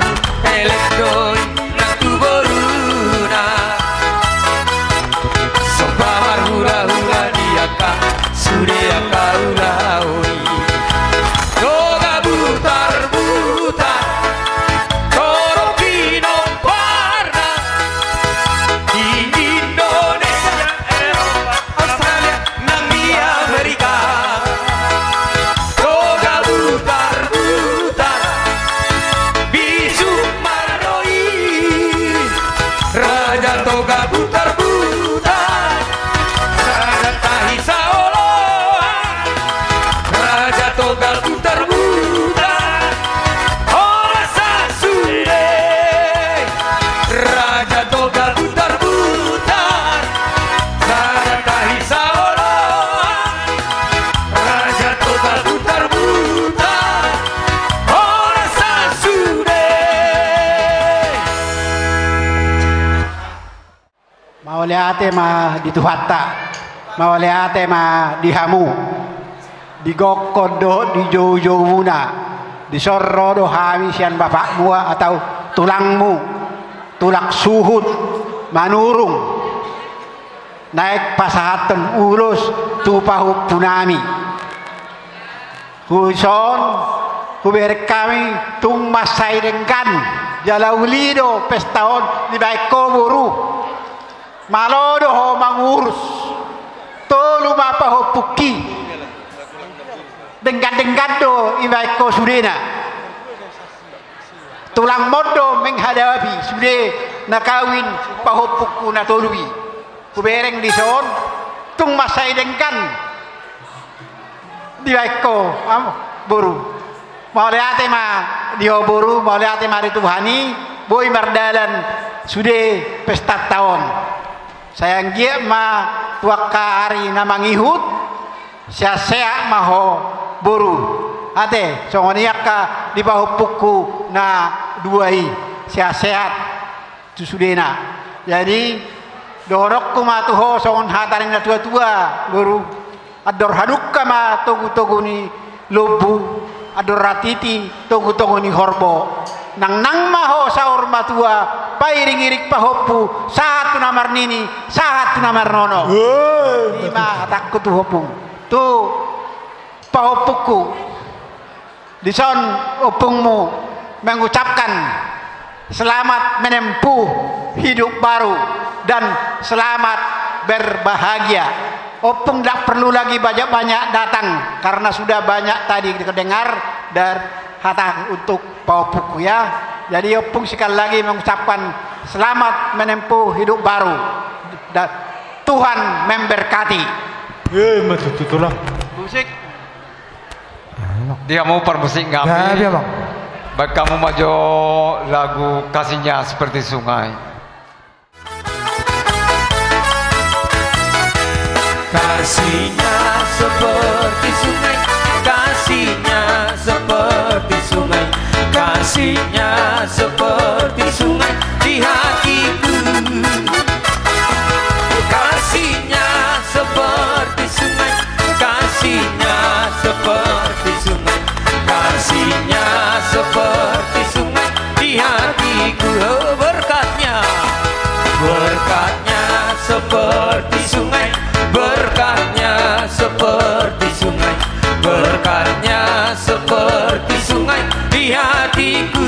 Speaker 3: elektoi natu boruna. Sobawar hura-hura diaka sude akau laoni. Toga butar-butar Torokino warna di Indonesia, Eropa, Australia, nang di Amerika. Toga butar-butar bisu maroi. Raja toga butar-butar Raja tahi saoloan. Raja toga butar-butar ora sasude. Raja toga butar-butar Raja tahi saoloan. Raja toga butar-butar ora sasude.
Speaker 9: Mawali ate ma dituhatta, mawali ate ma dihamu, digokodo di jauh-jauhuna, disorrodo hami sian bapakmu atau tulangmu, tulak suhud, manurung, naik pasahatan urus tupahu punami. Kuson, kuber kami tung masai dengkan, jalaulido pestaon di baik koburu. Malodo ho mangurus tolu mapa ho puki denggan do ibai ko sudena tulang modo menghadapi sude nakawin paho puku na tolui kubereng di son tung masai dengkan ibai ko boru mauliate ma dio boru mauliate ma Tuhani boy mardalan sude pesta tahun. Sayang dia ma tuaka hari na mangihut sia-sia maho boru ate songoniak ka di bahu puku na duai sia-sehat tu sudena. Jadi dorok ku ma tuho songon hataring na tua-tua boru ador hadukka ma togu-togu ni lobu ador ratiti togu-togu ni horbo nang maho saur matua pairing-irik pahopu sahat tu namar nini sahat tu namar nono lima takut tu hopung tu pahopuku dison opungmu mengucapkan selamat menempuh hidup baru dan selamat berbahagia. Opung tidak perlu lagi banyak-banyak datang karena sudah banyak tadi didengar dari hata untuk pahopuku ya. Jadi opung sekali lagi mengucapkan selamat menempuh hidup baru dan Tuhan memberkati.
Speaker 5: Itulah.
Speaker 9: Musik.
Speaker 3: Dia mau permusik nggak?
Speaker 5: Ya, bang.
Speaker 3: Baik kamu maju lagu kasihnya seperti sungai. Kasihnya seperti sungai, kasihnya seperti sungai, kasihnya seperti sungai di hatiku. Kasihnya seperti sungai, kasihnya seperti sungai, kasihnya seperti sungai di hatiku. Oh, berkatnya, berkatnya seperti sungai, berkatnya seperti sungai, berkatnya seperti sungai di hatiku.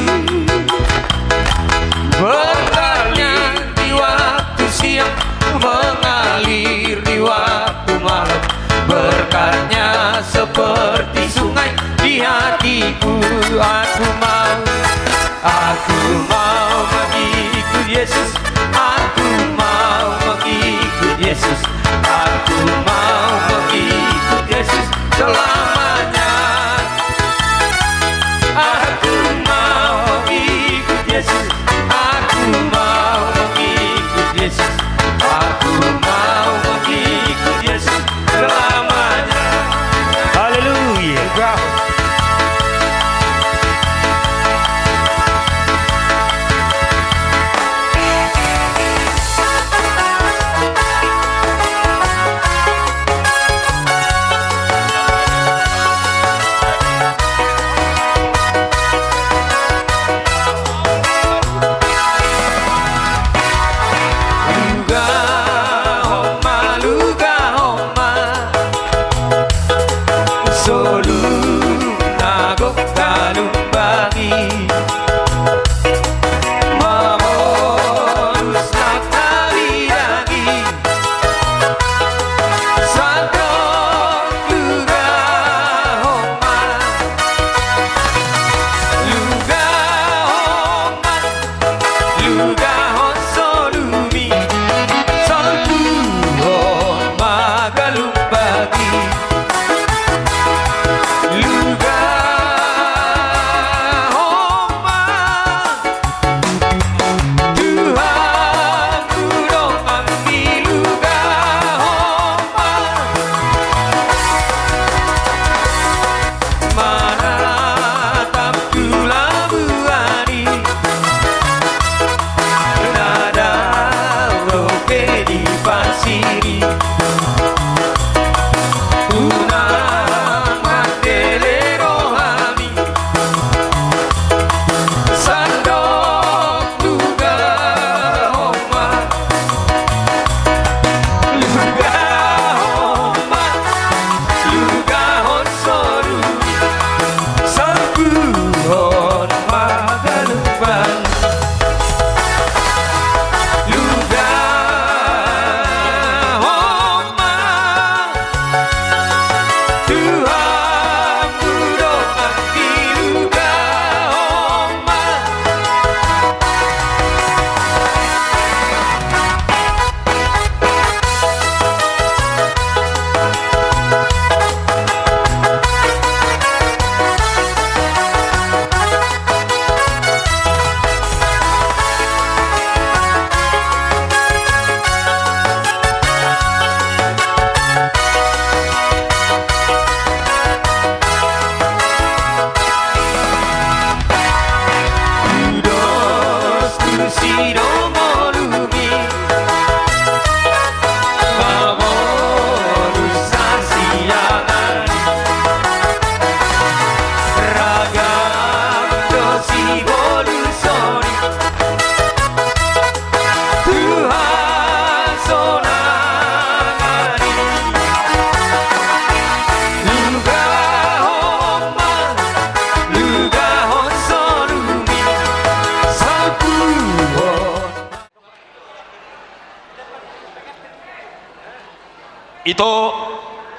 Speaker 10: Ito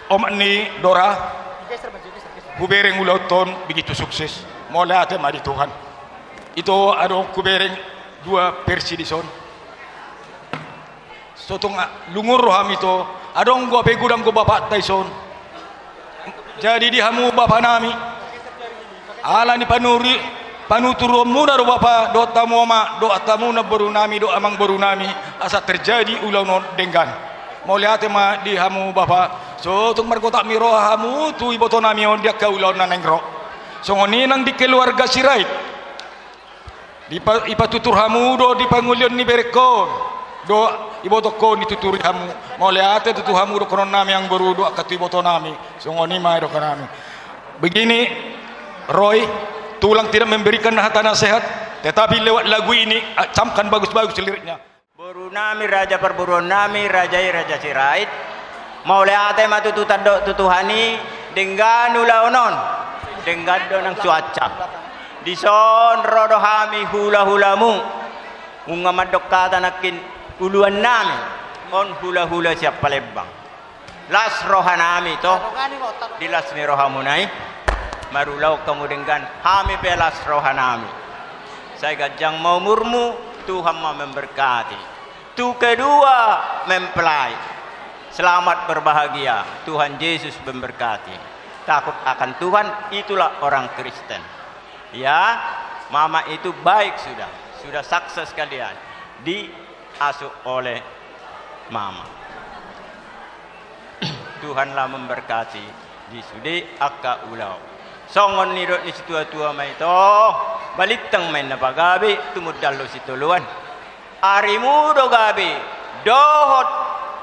Speaker 10: Om Ani Dora kubereng ulauton begitu sukses mulai ate mari Tuhan itu ada kubereng 2 versi di son sotong lungur roham itu ada gua pegudam gua bapak taison jadi dihamu bapak nami ala ni panuri panuturo muna ro bapak do tamu ma do tamu na baru nami do amang baru nami asa terjadi ulau no denggan mulai ate ma dihamu bapak so tung markota miro hamu tu iboto nami on dia kaulau na nengro so ngoni nang di keluarga sirait di ipatutur hamu do di pangulion ni berekon do iboto ko ni tuturi hamu mulai ate tutu hamu do konon nami yang baru do akatu iboto nami so ngoni ma do kanami begini Roy tulang tidak memberikan harta nasihat tetapi lewat lagu ini camkan bagus-bagus liriknya
Speaker 11: Boru nami raja perburuan nami rajai raja sirait maulai ate matutu tado tutuhani dengan ulaonon dengan donang cuaca dison rodo hami hula hulamu unga madok kata nakin uluan nami on hula hula siap palembang las rohanami toh di las ni rohamunai marulau kamu dengan hami pelas rohanami saya gajang mau murmu Tuhan mau memberkati. Tu kedua mempelai. Selamat berbahagia. Tuhan Yesus memberkati. Takut akan Tuhan itulah orang Kristen. Ya, mama itu baik sudah. Sudah sukses kalian. Diasuh oleh mama. Tuhanlah memberkati. Di sudi akka ulau. Songon nirot ni si tua-tua may to balitang may napagabi tumudalo si tuluan arimu do gabi dohot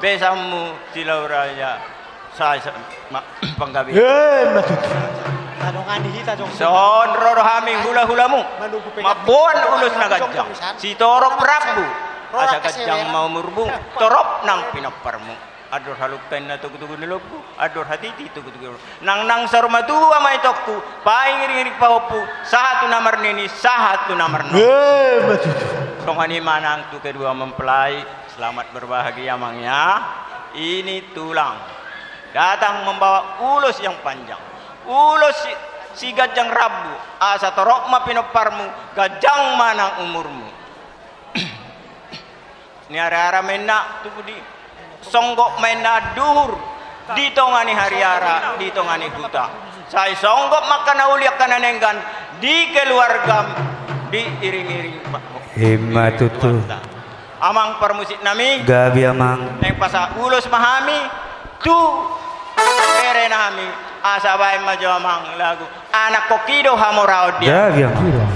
Speaker 11: besamu tilauraya sa panggabi son roro haming hula-hulamu mabuan ulus na gajang si torok prabu asa gajang mau murbu torop nang pinaparmu ador haluktan na tugu-tugu nilogku ador hatiti tugu-tugu nang sarmatua may tokku paingiri pahopu satu namar nini satu namar no tongani manang tu kedua mempelai selamat berbahagia mangnya ini tulang datang membawa ulus yang panjang ulus si gajang rabu asa torok ma pinoparmu gajang manang umurmu ni ara-ara mena tugu di songgok mena duhur ditongani hariara ditongani huta saya songgok makan uliak kananenggan di keluarga diiring-iring
Speaker 12: himatutu
Speaker 11: amang permusik nami
Speaker 12: gabi amang
Speaker 11: neng pasa ulus mahami tu bere nami asa bae majo amang lagu anak kokido hamorao dia
Speaker 12: gabi amang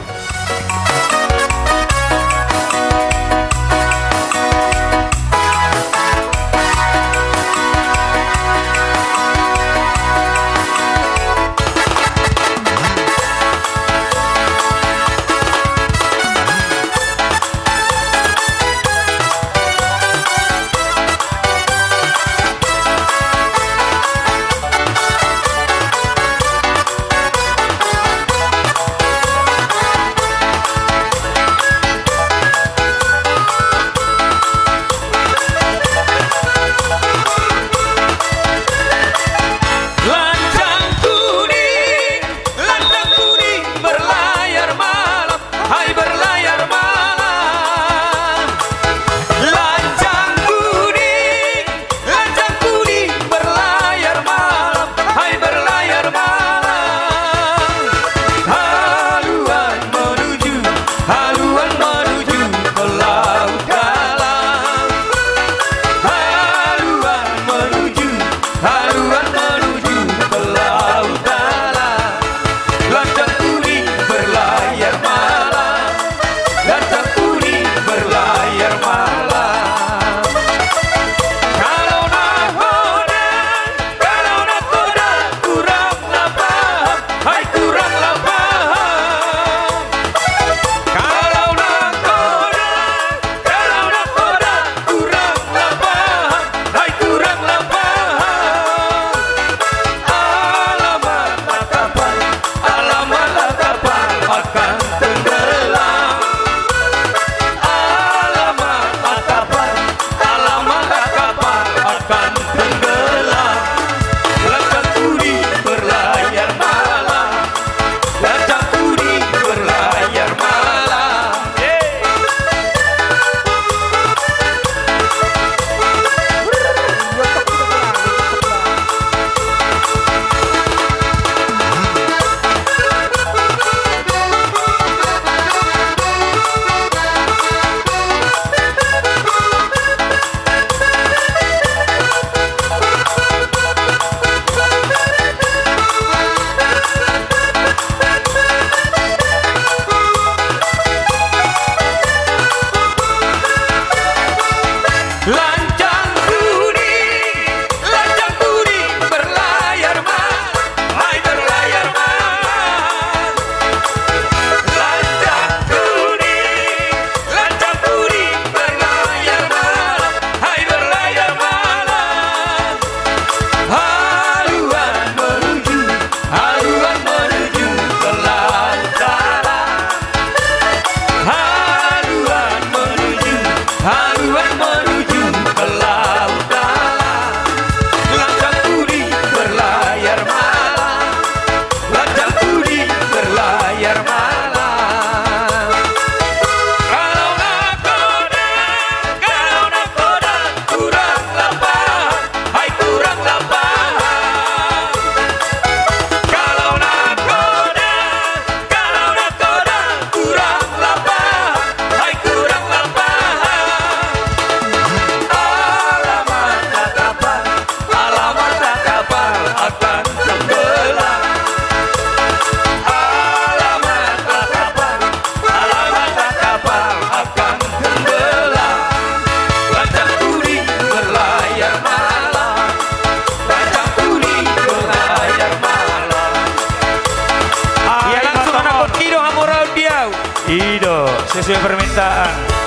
Speaker 3: sesuai permintaan.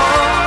Speaker 3: Oh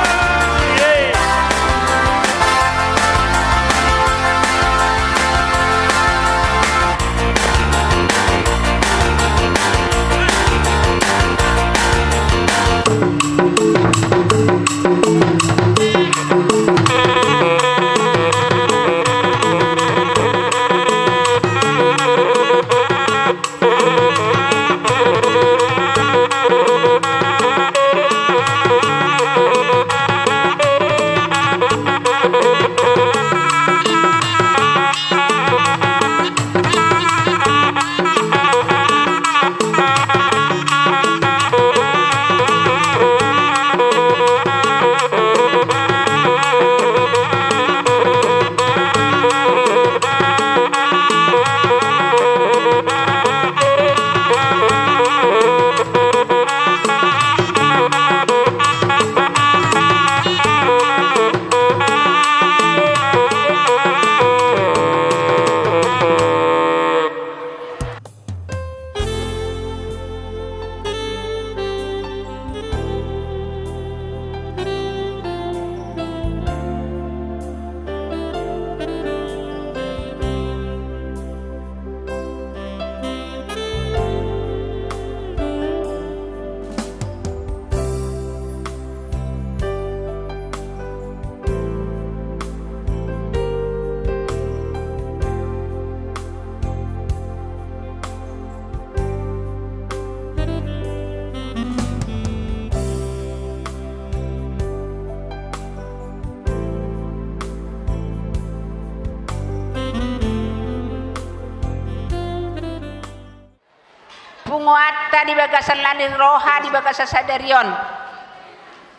Speaker 13: tututa di bagasan lalir roha di bagasan sadarion.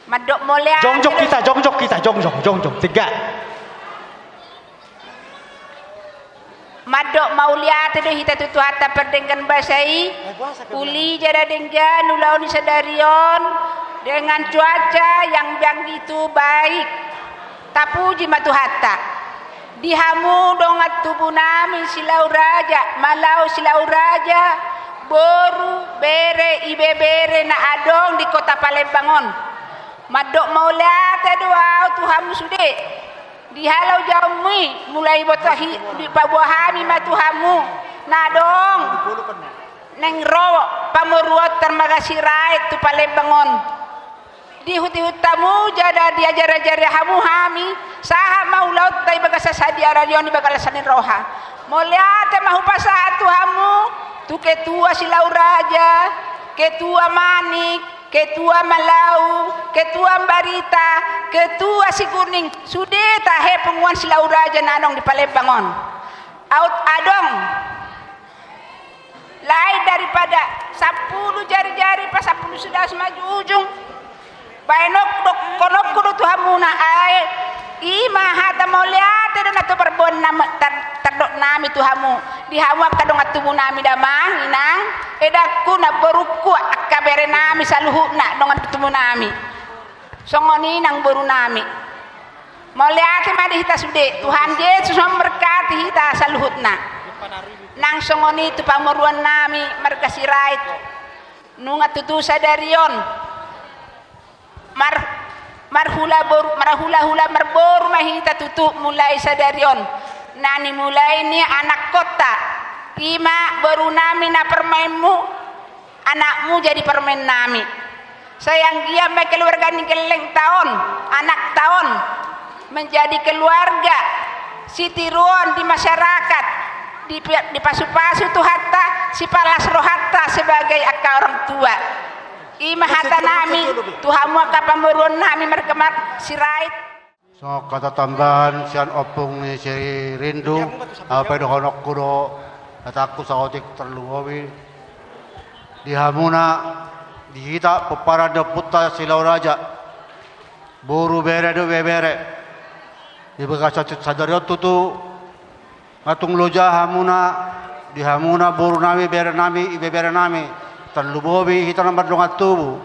Speaker 13: Madok mulia.
Speaker 9: Jongjok kita, jongjok. Tiga.
Speaker 13: Madok maulia tedo hita tutu hata perdengkan basai. Uli jada denggan ulau ni sadarion dengan cuaca yang begitu baik. Tapuji matu hatta. Dihamu dongat tubuh nami silau raja, malau silau raja, boru bere ibe bere na adong di kota Palembang. Madok maulia tedo Tuhamu sude. Dihalau jaumi mulai botahi di pabuahami matuhamu nadong neng ro pamuruot termagasi rait tu Palembangon di huti-hut tamu jada diajar-ajar hamu hami saha mau laut tai bagasa sadia radion di bagalasanin roha mulia te mahu pasahat tuhamu tu ketua silau raja ketua manik ketua Malau, ketua Barita, ketua si Kuning, sudah tahe penguan silau raja nanong di Palembang. Out adong, lain daripada 10 jari-jari pas 10 sudah semaju ujung. Paenok dok konok kudu tuhamuna ae. Ima hata mulia dan atau berbon nama terdok nami tuhamu dihamu kadong atubu nami damang inang edaku na beruku akabere nami saluhuna dongan tumu nami songoni nang baru nami mulia madi hita sude Tuhan Yesus memberkati hita saluhutna nang songoni tu pamuruan nami margasirait nunga tutu sadarion marhula-hula merboru mahita tutup mulai sadarion nani mulai ni anak kota ima baru nami na permainmu anakmu jadi permain nami sayang dia keluarga ni keleng tahun anak tahun menjadi keluarga sitiruan di masyarakat di pasu-pasu tu hatta si palas rohatta sebagai akak orang tua ima hata nami Tuhamu ka pamburuan nami merkemat sirait
Speaker 14: so kata tambahan sian opung ni si rindu apa do honok kudo ataku saotik terluawi dihamuna dihita peparada puta silau raja buru bere do bebere di bekas sadariot tutu ngatung loja hamuna dihamuna buru nami bere nami ibe bere nami terlumobi hita nomor dongat tubuh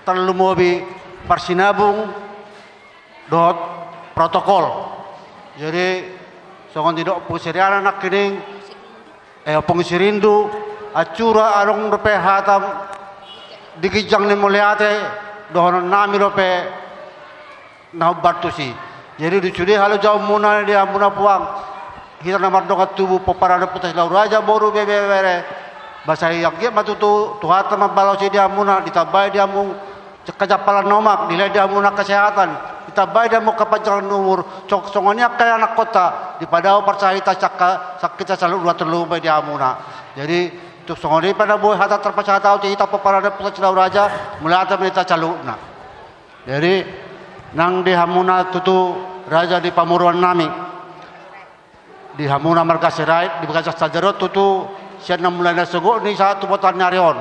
Speaker 14: terlumobi persinabung dot protokol jadi songon tidak pusiriana nak kining pengisirindu acura arong rope hatam dikijang ni muliate dohon nami rope nah bartusi jadi dicuri halu jauh muna dia muna puang hita nomor dongat tubuh peparada putas lau raja boru bebere bahasa yang dia matutu tuhata mabalau si dia muna ditabai dia mu kejapalan nomak nilai dia muna kesehatan ditabai dia mu kepanjangan umur cok songonya kayak anak kota di padau percaya cakka sakit selalu dua terlalu dia muna jadi tu songoni pada boy hata terpecah tahu kita peparada pusat cilau raja mulai ata menita calu na jadi nang di hamuna tutu raja di pamuruan nami di hamuna marga sirait di bekas sajarot tutu sian mulai nasego ni satu botan nyarion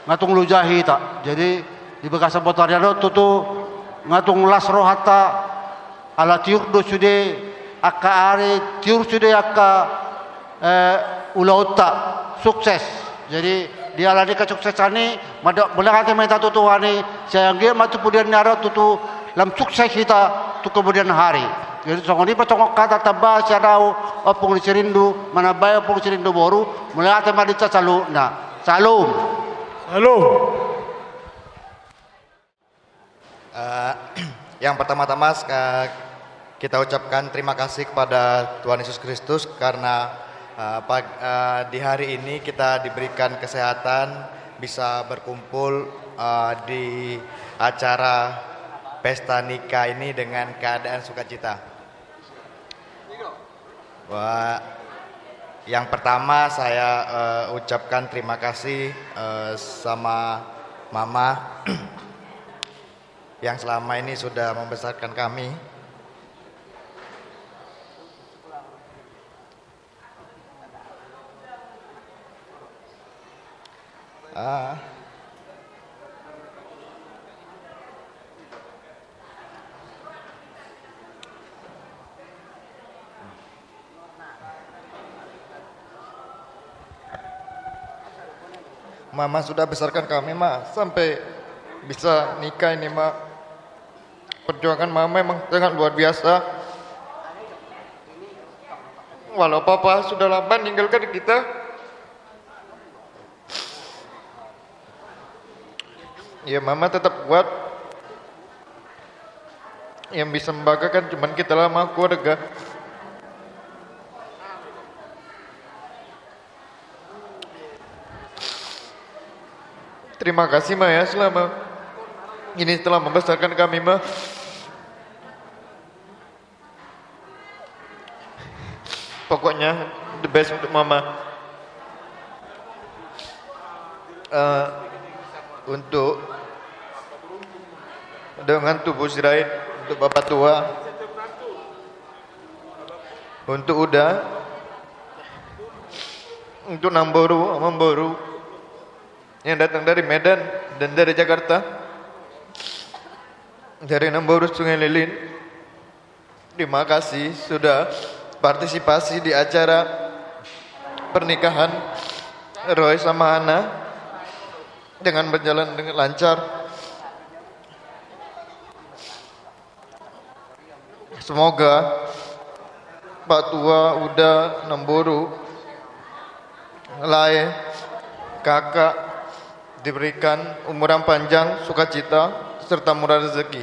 Speaker 14: ngatung lujahi tak jadi di bekas botan nyarion tutu ngatung las rohata ala tiur do sude akka are tiur sude akka ulauta sukses jadi dia lari kesuksesan ni madak boleh hati minta tutuhani sayang dia matu kemudian nyaro tutu lam sukses kita tu kemudian hari jadi songoni patongok kata tabah siadau opung disirindu mana bay opung disirindu boru mulai hati madita salu na salum
Speaker 15: yang pertama-tama kita ucapkan terima kasih kepada Tuhan Yesus Kristus karena di hari ini kita diberikan kesehatan bisa berkumpul di acara pesta nikah ini dengan keadaan sukacita. Yang pertama saya ucapkan terima kasih sama Mama yang selama ini sudah membesarkan kami. Mama sudah besarkan kami, Ma, sampai bisa nikah ini, Ma. Perjuangan Mama memang sangat luar biasa. Walau Papa sudah lama meninggalkan kita, ya Mama tetap kuat. Yang bisa membanggakan cuma kita lama keluarga. Terima kasih Ma ya selama ini telah membesarkan kami, Ma. Pokoknya the best untuk Mama. Untuk dengan tubuh Sirait, untuk Bapak tua, untuk Uda, untuk Namboru yang datang dari Medan dan dari Jakarta, dari Namboru Sungai Lilin. Terima kasih sudah partisipasi di acara pernikahan Roy sama Hana dengan berjalan dengan lancar. Semoga Pak Tua, Uda, Namboru, Lae, kakak diberikan umuran panjang, sukacita, serta murah rezeki.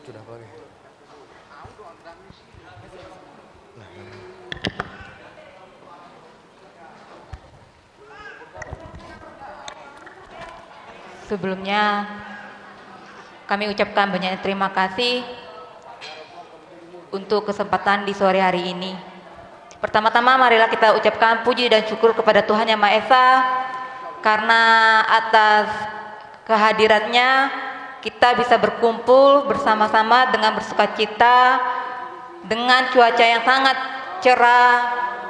Speaker 15: Sudah pakai.
Speaker 16: Sebelumnya kami ucapkan banyak terima kasih untuk kesempatan di sore hari ini. Pertama-tama marilah kita ucapkan puji dan syukur kepada Tuhan Yang Maha Esa, karena atas kehadirannya kita bisa berkumpul bersama-sama dengan bersukacita, dengan cuaca yang sangat cerah.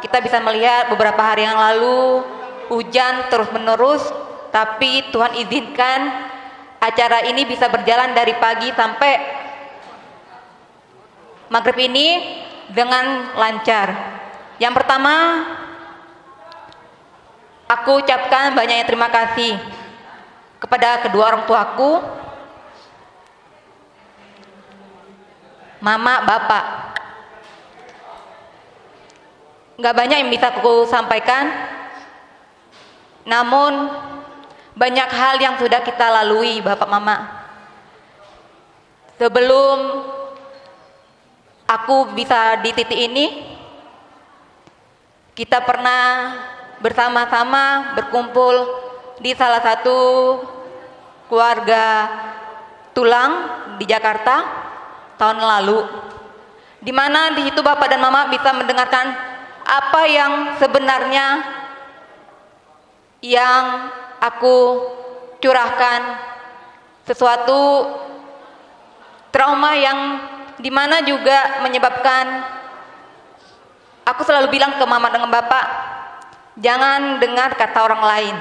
Speaker 16: Kita bisa melihat beberapa hari yang lalu hujan terus-menerus, tapi Tuhan izinkan acara ini bisa berjalan dari pagi sampai maghrib ini dengan lancar. Yang pertama, aku ucapkan banyaknya terima kasih kepada kedua orang tuaku, Mama, Bapak. Nggak banyak yang bisa aku sampaikan, namun banyak hal yang sudah kita lalui, Bapak, Mama. Sebelum aku bisa di titik ini, kita pernah bersama-sama berkumpul di salah satu keluarga tulang di Jakarta tahun lalu, di mana di situ Bapak dan Mama bisa mendengarkan apa yang sebenarnya yang aku curahkan, sesuatu trauma yang dimana juga menyebabkan aku selalu bilang ke Mama dengan Bapak, jangan dengar kata orang lain.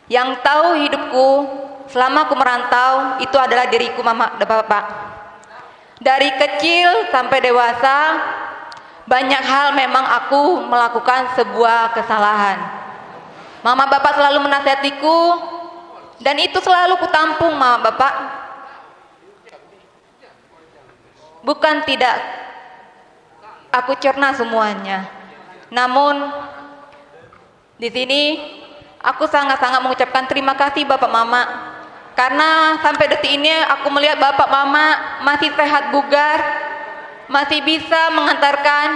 Speaker 16: Yang tahu hidupku selama aku merantau itu adalah diriku, Mama dan Bapak. Dari kecil sampai dewasa, banyak hal memang aku melakukan sebuah kesalahan. Mama Bapak selalu menasihatiku, dan itu selalu kutampung, Mama Bapak. Bukan tidak aku cerna semuanya, namun di sini aku sangat-sangat mengucapkan terima kasih Bapak Mama, karena sampai detik ini aku melihat Bapak Mama masih sehat bugar, masih bisa mengantarkan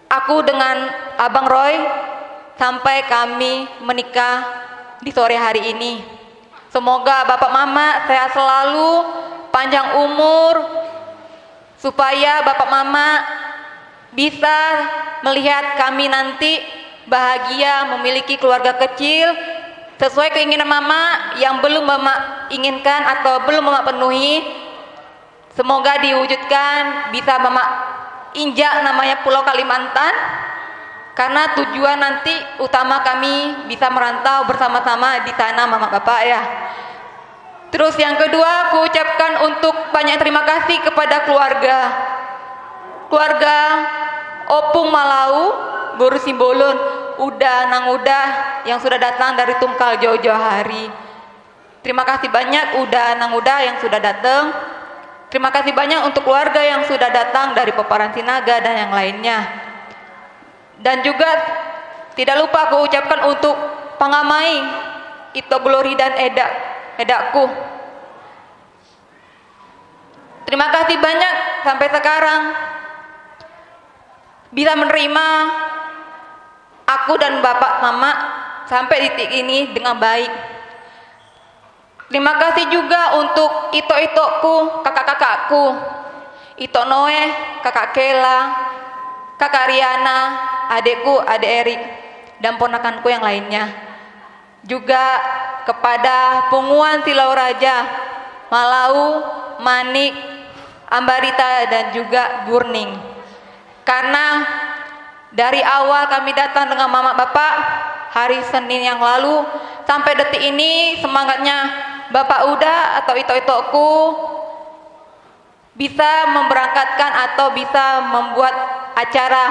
Speaker 16: aku dengan Abang Roy sampai kami menikah di sore hari ini. Semoga Bapak Mama sehat selalu, panjang umur, supaya Bapak Mama bisa melihat kami nanti bahagia memiliki keluarga kecil sesuai keinginan Mama yang belum Mama inginkan atau belum Mama penuhi. Semoga diwujudkan, bisa Mama injak namanya Pulau Kalimantan, karena tujuan nanti utama kami bisa merantau bersama-sama di sana Mama Bapak ya. Terus yang kedua, aku ucapkan untuk banyak terima kasih kepada keluarga Opung Malau, Boru Simbolon, Uda Nang Uda yang sudah datang dari Tungkal jauh-jauh hari. Terima kasih banyak Uda Nang Uda yang sudah datang. Terima kasih banyak untuk keluarga yang sudah datang dari Peparan Sinaga dan yang lainnya. Dan juga tidak lupa aku ucapkan untuk Pangamai, Ito Glory dan Edakku. Terima kasih banyak sampai sekarang bisa menerima aku dan Bapak Mama sampai titik ini dengan baik. Terima kasih juga untuk ito-itoku, kakak-kakakku, Ito Noe, kakak Kela, kakak Riana, adekku, adek Erik, dan ponakanku yang lainnya. Juga kepada Punguan Silau Raja, Malau, Manik, Ambarita, dan juga Burning. Karena dari awal kami datang dengan Mama Bapak hari Senin yang lalu sampai detik ini semangatnya Bapak Uda atau ito-itoku bisa memberangkatkan atau bisa membuat acara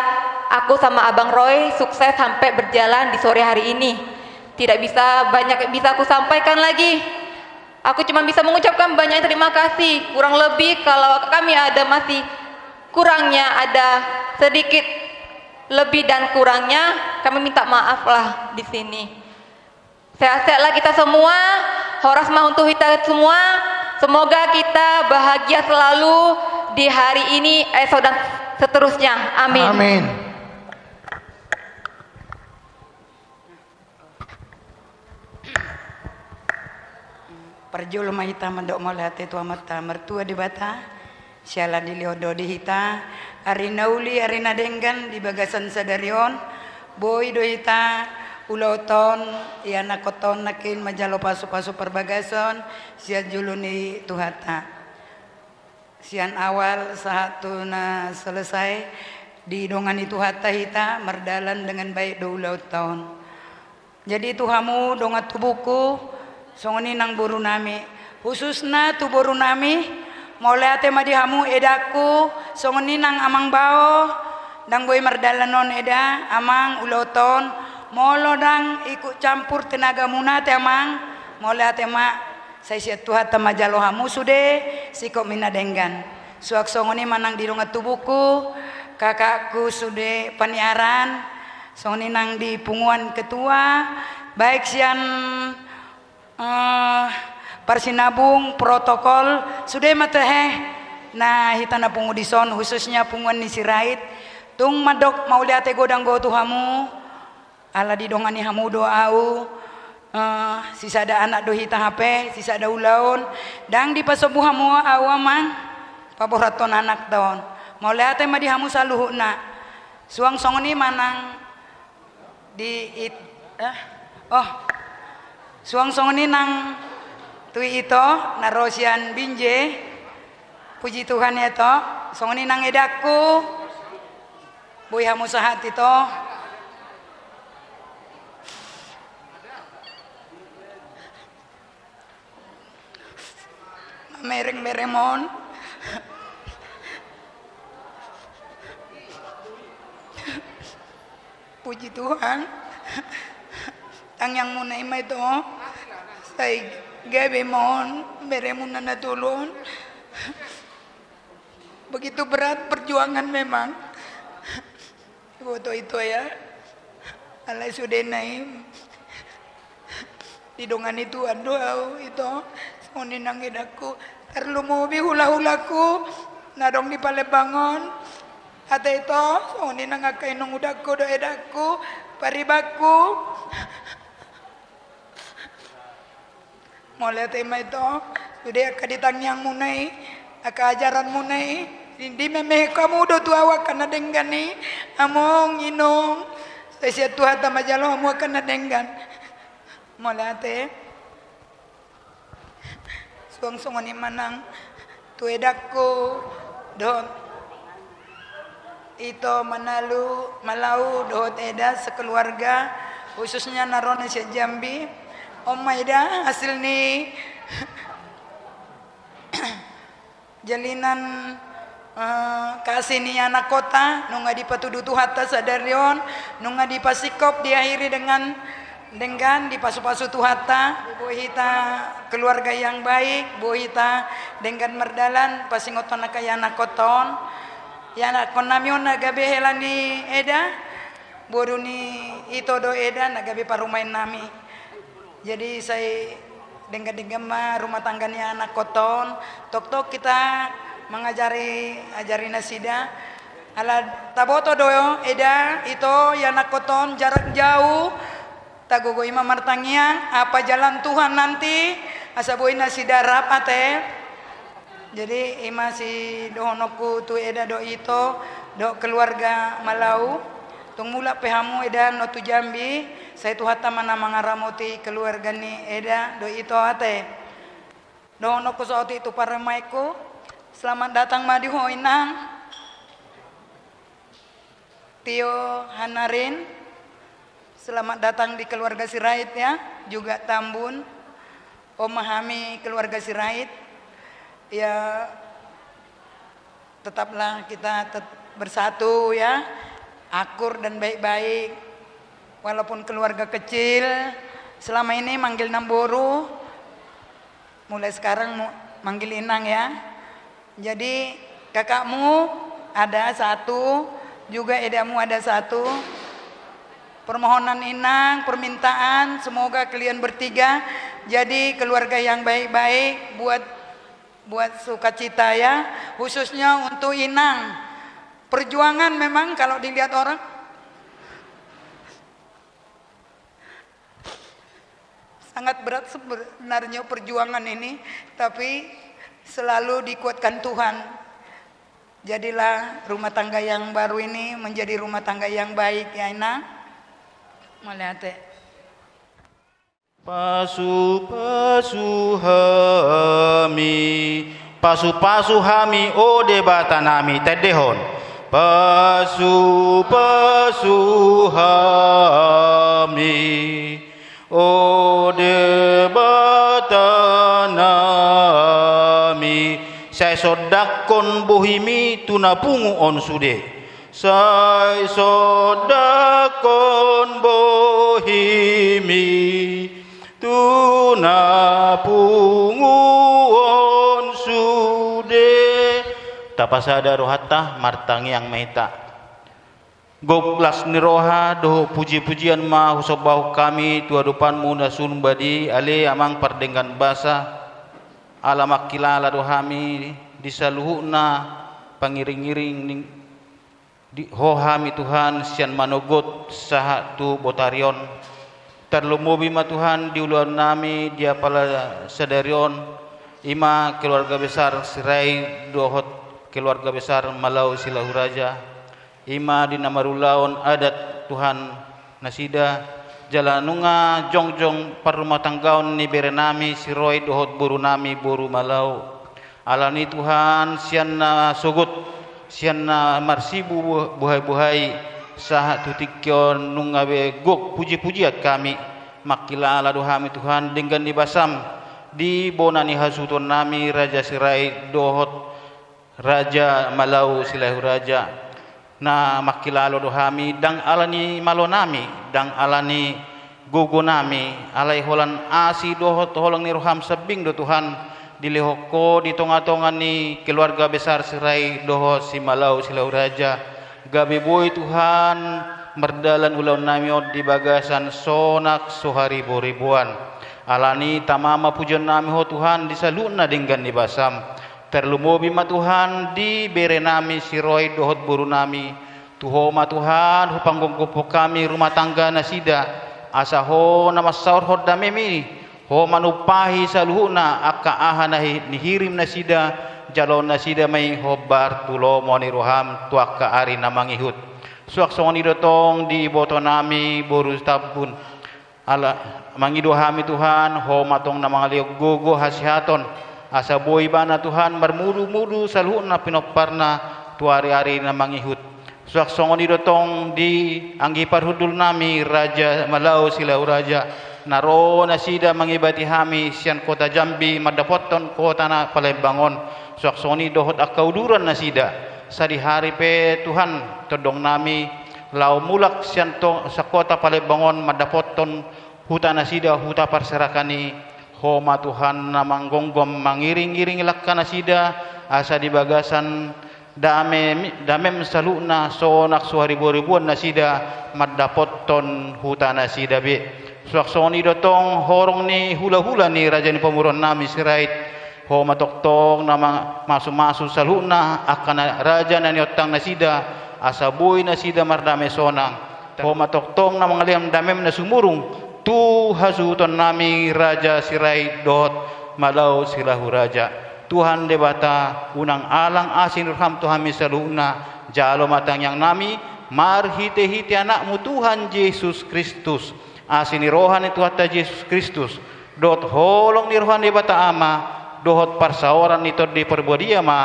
Speaker 16: aku sama Abang Roy sukses sampai berjalan di sore hari ini. Tidak bisa banyak bisa aku sampaikan lagi. Aku cuma bisa mengucapkan banyak terima kasih. Kurang lebih kalau kami ada masih kurangnya, ada sedikit lebih dan kurangnya, kami minta maaf lah di sini. Sehat-sehatlah kita semua, horasmah untuk kita semua. Semoga kita bahagia selalu di hari ini, esok dan seterusnya. Amin.
Speaker 9: Amin.
Speaker 17: Perjul mahita mandok molate tua mata mertua di bata, syala di liodo di hita, arina uli arina denggan di bagasan sadarion, boy do hita, uloton, iana koton nakin majalo pasu-pasu perbagason, sian juluni tuhata. Sian awal satu na selesai di dongan itu hata hita merdalan dengan baik do uloton. Jadi tuhamu dongat tubuku, songoni nang boru nami, khususna tu boru nami, mulai ate madihamu edaku, songoni nang amang bao, dang boy merdalanon eda, amang uloton, molo dang ikut campur tenaga muna te amang, mulai ate ma, saya siat tuhat majalo hamu sude, sikok mina denggan, suak songoni manang di dongat tubuku, kakakku sude paniaran, songoni nang di punguan ketua, baik sian Parsinabung protokol sudah mataheh nah hitana pungudison khususnya punguan ni sirait tung madok mau lihat godang go tuhamu ala di dongani hamu doau sisa ada anak do hita HP sisa ada ulaun dang di pasobu hamu awamang paboraton anak tahun mau lihat mah di hamu saluhuna suang songoni manang di suang songoni nang tui ito narosian binje puji Tuhan itu songoni nang edaku boy hamu sahat itu mereng meremon puji Tuhan tang yang munai ma itu saya gawe mon beremunan natulun begitu berat perjuangan memang foto itu ya alai sudah naik di dongan itu aduh itu soni nangidaku terlumubi hula-hulaku nadong di Palebangon ate itu soni nangakai nung udaku do edaku paribaku mulai tema itu sudah kaditang yang munai aka ajaran munai di memeh kamu do tu awak kana denggani among inong saya tuha tamajalo amu kana denggan mulai te suang songoni manang tu edakku don ito malau dohot eda sekeluarga khususnya narone si Jambi Om Eda hasil ni jalinan kasih ni anak kota nunga di patudutu hatta sadarion nunga di pasikop diakhiri dengan di pasu-pasu tuhata bohita keluarga yang baik bohita dengan merdalan pasingoton kaya anak koton ya anak konamion nagabe helani eda boru ni itu do eda nagabe parumain nami jadi saya dengan rumah tangganya anak koton tok kita mengajari nasida ala taboto doyo eda itu ya anak koton jarak jauh tagogo imam martangiang apa jalan Tuhan nanti asaboy nasida rap ate jadi ima si dohonoku tu eda do itu do keluarga Malau tung mula pehamu eda no tu Jambi saya tu hatta mana mangaramoti keluarga ni eda do itu ate dohonoku saoti itu paramaiku selamat datang madi hoinang Tio Hanarin selamat datang di keluarga Sirait ya juga Tambun memahami keluarga Sirait ya tetaplah kita bersatu ya akur dan baik-baik walaupun keluarga kecil selama ini manggil Namboru mulai sekarang manggil Inang ya jadi kakakmu ada satu juga edamu ada satu permohonan Inang permintaan semoga kalian bertiga jadi keluarga yang baik-baik buat sukacita ya khususnya untuk Inang perjuangan memang kalau dilihat orang sangat berat sebenarnya perjuangan ini tapi selalu dikuatkan Tuhan jadilah rumah tangga yang baru ini menjadi rumah tangga yang baik ya Inang Malate
Speaker 18: Pasu-pasu hami ode batanami tedehon Pasu-pasu hami ode batanami saya sodakon bohimi tunapungu on sude Sai sodakon bohimi tunapunguon sude tapasada rohata martangi yang meta goglas niroha doh puji-pujian ma husobau kami tuadupan muna sunbadi ale amang pardenggan basa alamak kilala dohami disaluhuna pangiring-iring di hohami Tuhan sian manogot saha tu botarion terlumobi ma Tuhan diuluan nami dia pala sadarion ima keluarga besar Sirai dohot keluarga besar Malau Silahu Raja ima di namarulaon adat Tuhan nasida jalanunga jongjong parumah tanggaon ni berenami siroi dohot boru nami boru Malau alani Tuhan sian sogot sianna marsibu buhai-buhai sahat tutikyon nungabe gok puji-pujiat kami makilala dohami Tuhan dengan dibasam di bonani hasuton nami Raja Sirai dohot Raja Malau Silahu Raja na makilalo dohami dang alani malonami dang alani gogo nami alai holan asi dohot holang ni roham sabing do Tuhan dilehoko di tonga-tonga ni keluarga besar Sirai doho si Malau Silahu Raja gabe boy Tuhan merdalan ulau namiot di bagasan sonak sohari ribuan alani tamama pujian nami ho Tuhan disaluna dengan dibasam terlumobi ma Tuhan di bere nami siroi dohot buru nami tuho ma Tuhan hupanggung kupo kami rumah tangga nasida asa ho nama saur hodda memi ho manupahi saluhuna akka ahana nihirim nasida jalon nasida may hobar tulo mo ni roham tuak ka ari namangihut suak songoni dotong di boto nami boru tabun ala mangidohami Tuhan ho matong na mga liog gogo hasihaton asa boy bana Tuhan marmudu-mudu saluhuna pinoparna tuari-ari namangihut Suak songoni dotong di anggi parhudul nami Raja Malau Silau Raja naro nasida mengibati hami sian kota Jambi madapoton kota na Palembang. Suak songoni dohot akauduran nasida sadi hari pe Tuhan todong nami lau mulak sian to sa kota Palembang madapoton huta nasida huta parserakani homa Tuhan namang gonggom mangiring-iring lakka nasida asa di bagasan damem saluna sonak suharibu-ribuan nasida maddapoton huta nasida be suak soni dotong horong ni hula-hula ni raja ni pemuron nami sirait ho matoktong nama masu-masu saluna akan raja na niotang nasida asa boy nasida mardame sonang ho matoktong nama ngaliam damem na sumurung tu hasuton nami raja sirait dot malau silahu raja Tuhan debata unang alang asin raham Tuhan misaluna jalo matang yang nami marhite-hite anakmu Tuhan Yesus Kristus asini rohan itu hatta Yesus Kristus dot holong ni rohan debata ama dohot parsaoran itu di perbudia ma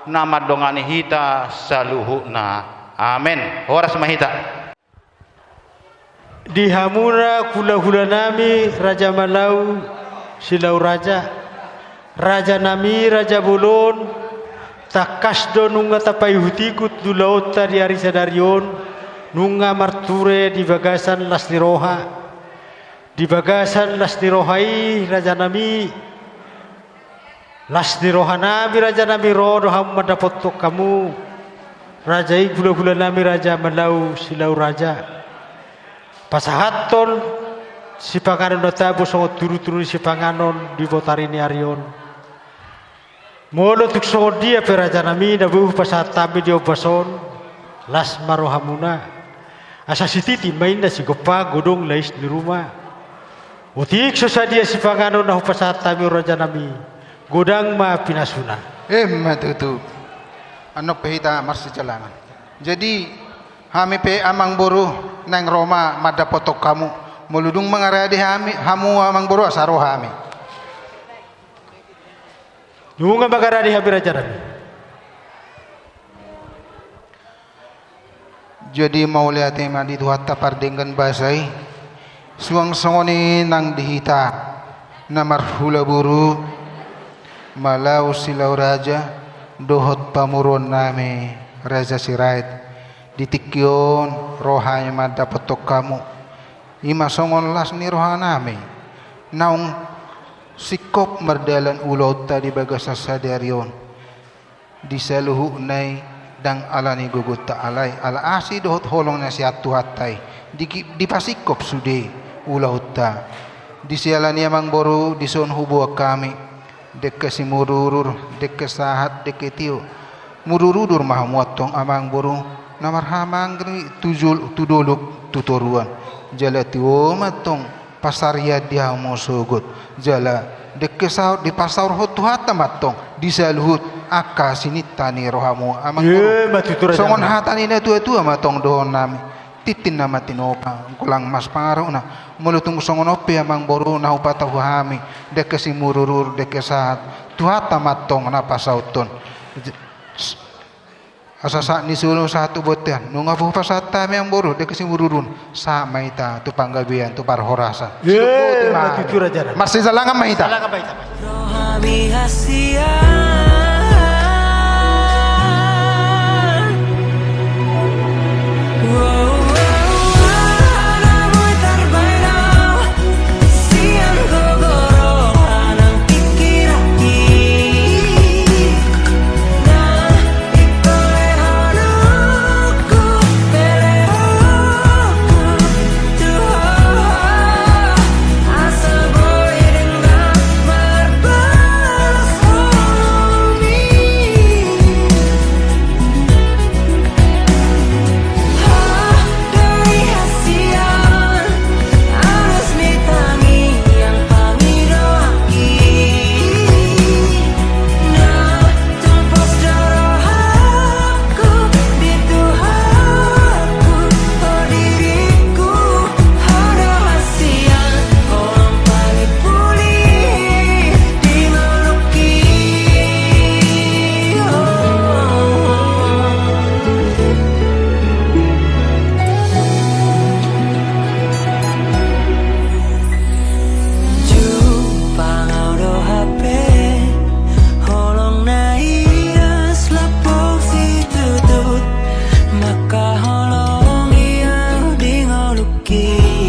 Speaker 18: nama dongani hita saluhuna amin horas mahita
Speaker 19: di hamura kula-kula nami Raja Malau Silau Raja Raja nami Raja Bulon takasdo nunga tapai hutikut du laut di hari sadarion nunga marture di bagasan lasniroha di bagasan lasnirohai Raja nami lasniroha nami Raja nami rodo ham madapotok kamu Rajai gula-gula nami Raja Malau Silau Raja pasahaton si panganon natabu songot turu-turu si panganon di botarini arion molo tuk dia peraja nami nabuh pasat tabi dia bason las marohamuna asa sititi main da si gopa godong lais di rumah utik sosadia si panganon nahu pasat tabi raja nami godang ma pinasuna
Speaker 5: matutu anok pehita marsi jalangan jadi hami pe amang boru nang Roma madapotok kamu muludung mengaradi hami hamu amang boru asaro hami nunga magaradi habi raja nami jadi mau lihat tema di tuhatta pardenggan basai suang songoni nang dihita namar hula buru Malau Silau Raja dohot pamuron nami Raja Sirait ditikyon rohanya madapotok kamu ima songon las ni roha nami naung sikop merdalan ulau tadi bagasa sadarion di saluhu nai dang alani gugut ta alai ala asi dohot holong nasihat tuhatai di pasikop sude ulau ta di sialani amang boru di son hubuak kami dek simururur dek sahat dek tiu mururudur mahamuatong amang boru namar hamang tujul tuduluk tutoruan jala tiwo matong pasarya dia mosogot jala dekesau di pasar hotu hata matong di saluhut aka sinitani rohamu amang songon hatani na tua matong doon nami titin na matinopa kulang mas pangaraw na mulutung songon opi amang boru na upatahu hami dekesi mururur dekesahat tuhata matong na pasauton asasa ni sulung satu botian nunga buh pasata mi ang boru dekesi mururun sa maita tu panggabian tu parhorasa masih salangan maita rohami hasia
Speaker 3: Tinggi